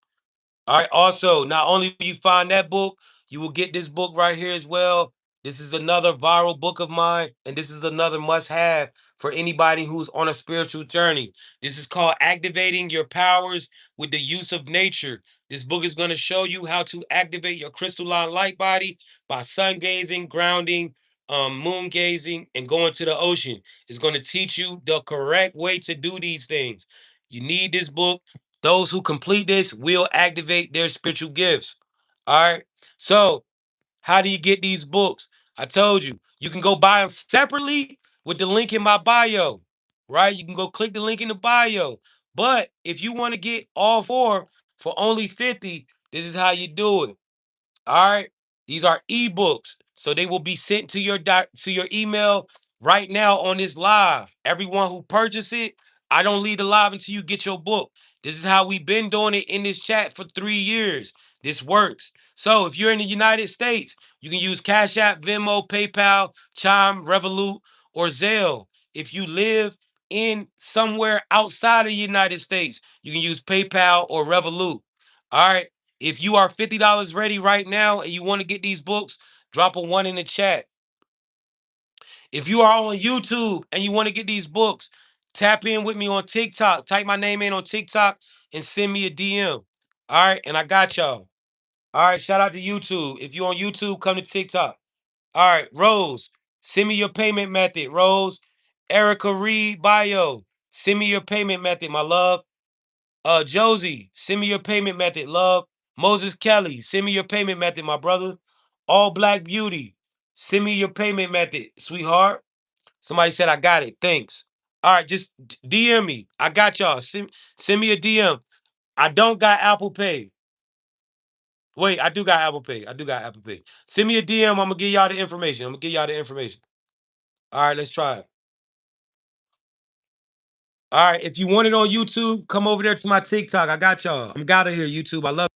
[SPEAKER 1] All right. Also, not only will you find that book, you will get this book right here as well. This is another viral book of mine, and this is another must have for anybody who's on a spiritual journey. This is called Activating Your Powers with the Use of Nature. This book is going to show you how to activate your crystalline light body by sun gazing, grounding, moon gazing, and going to the ocean. It's going to teach you the correct way to do these things. You need this book. Those who complete this will activate their spiritual gifts. All right. So, how do you get these books? I told you, you can go buy them separately with the link in my bio, right? You can go click the link in the bio. But if you want to get all 4 for only 50, this is how you do it. All right. These are ebooks. So they will be sent to your email right now on this live. Everyone who purchased it, I don't leave the live until you get your book. This is how we've been doing it in this chat for 3 years. This works. So if you're in the United States, you can use Cash App, Venmo, PayPal, Chime, Revolut, or Zelle. If you live in somewhere outside of the United States, you can use PayPal or Revolut. All right. If you are $50 ready right now and you want to get these books, drop a 1 in the chat. If you are on YouTube and you want to get these books, tap in with me on TikTok. Type my name in on TikTok and send me a DM. All right. And I got y'all. All right. Shout out to YouTube. If you're on YouTube, come to TikTok. All right. Rose, send me your payment method. Rose, Erica Reed Bio, send me your payment method, my love. Josie, send me your payment method, love. Moses Kelly, send me your payment method, my brother. All Black Beauty, send me your payment method, sweetheart. Somebody said I got it. Thanks. All right, just DM me. I got y'all. Send me a DM. I don't got Apple Pay. Wait, I do got Apple Pay. I do got Apple Pay. Send me a DM. I'm gonna give y'all the information. I'm gonna give y'all the information. All right, let's try it. All right, if you want it on YouTube, come over there to my TikTok. I got y'all. I'm out of here, YouTube. I love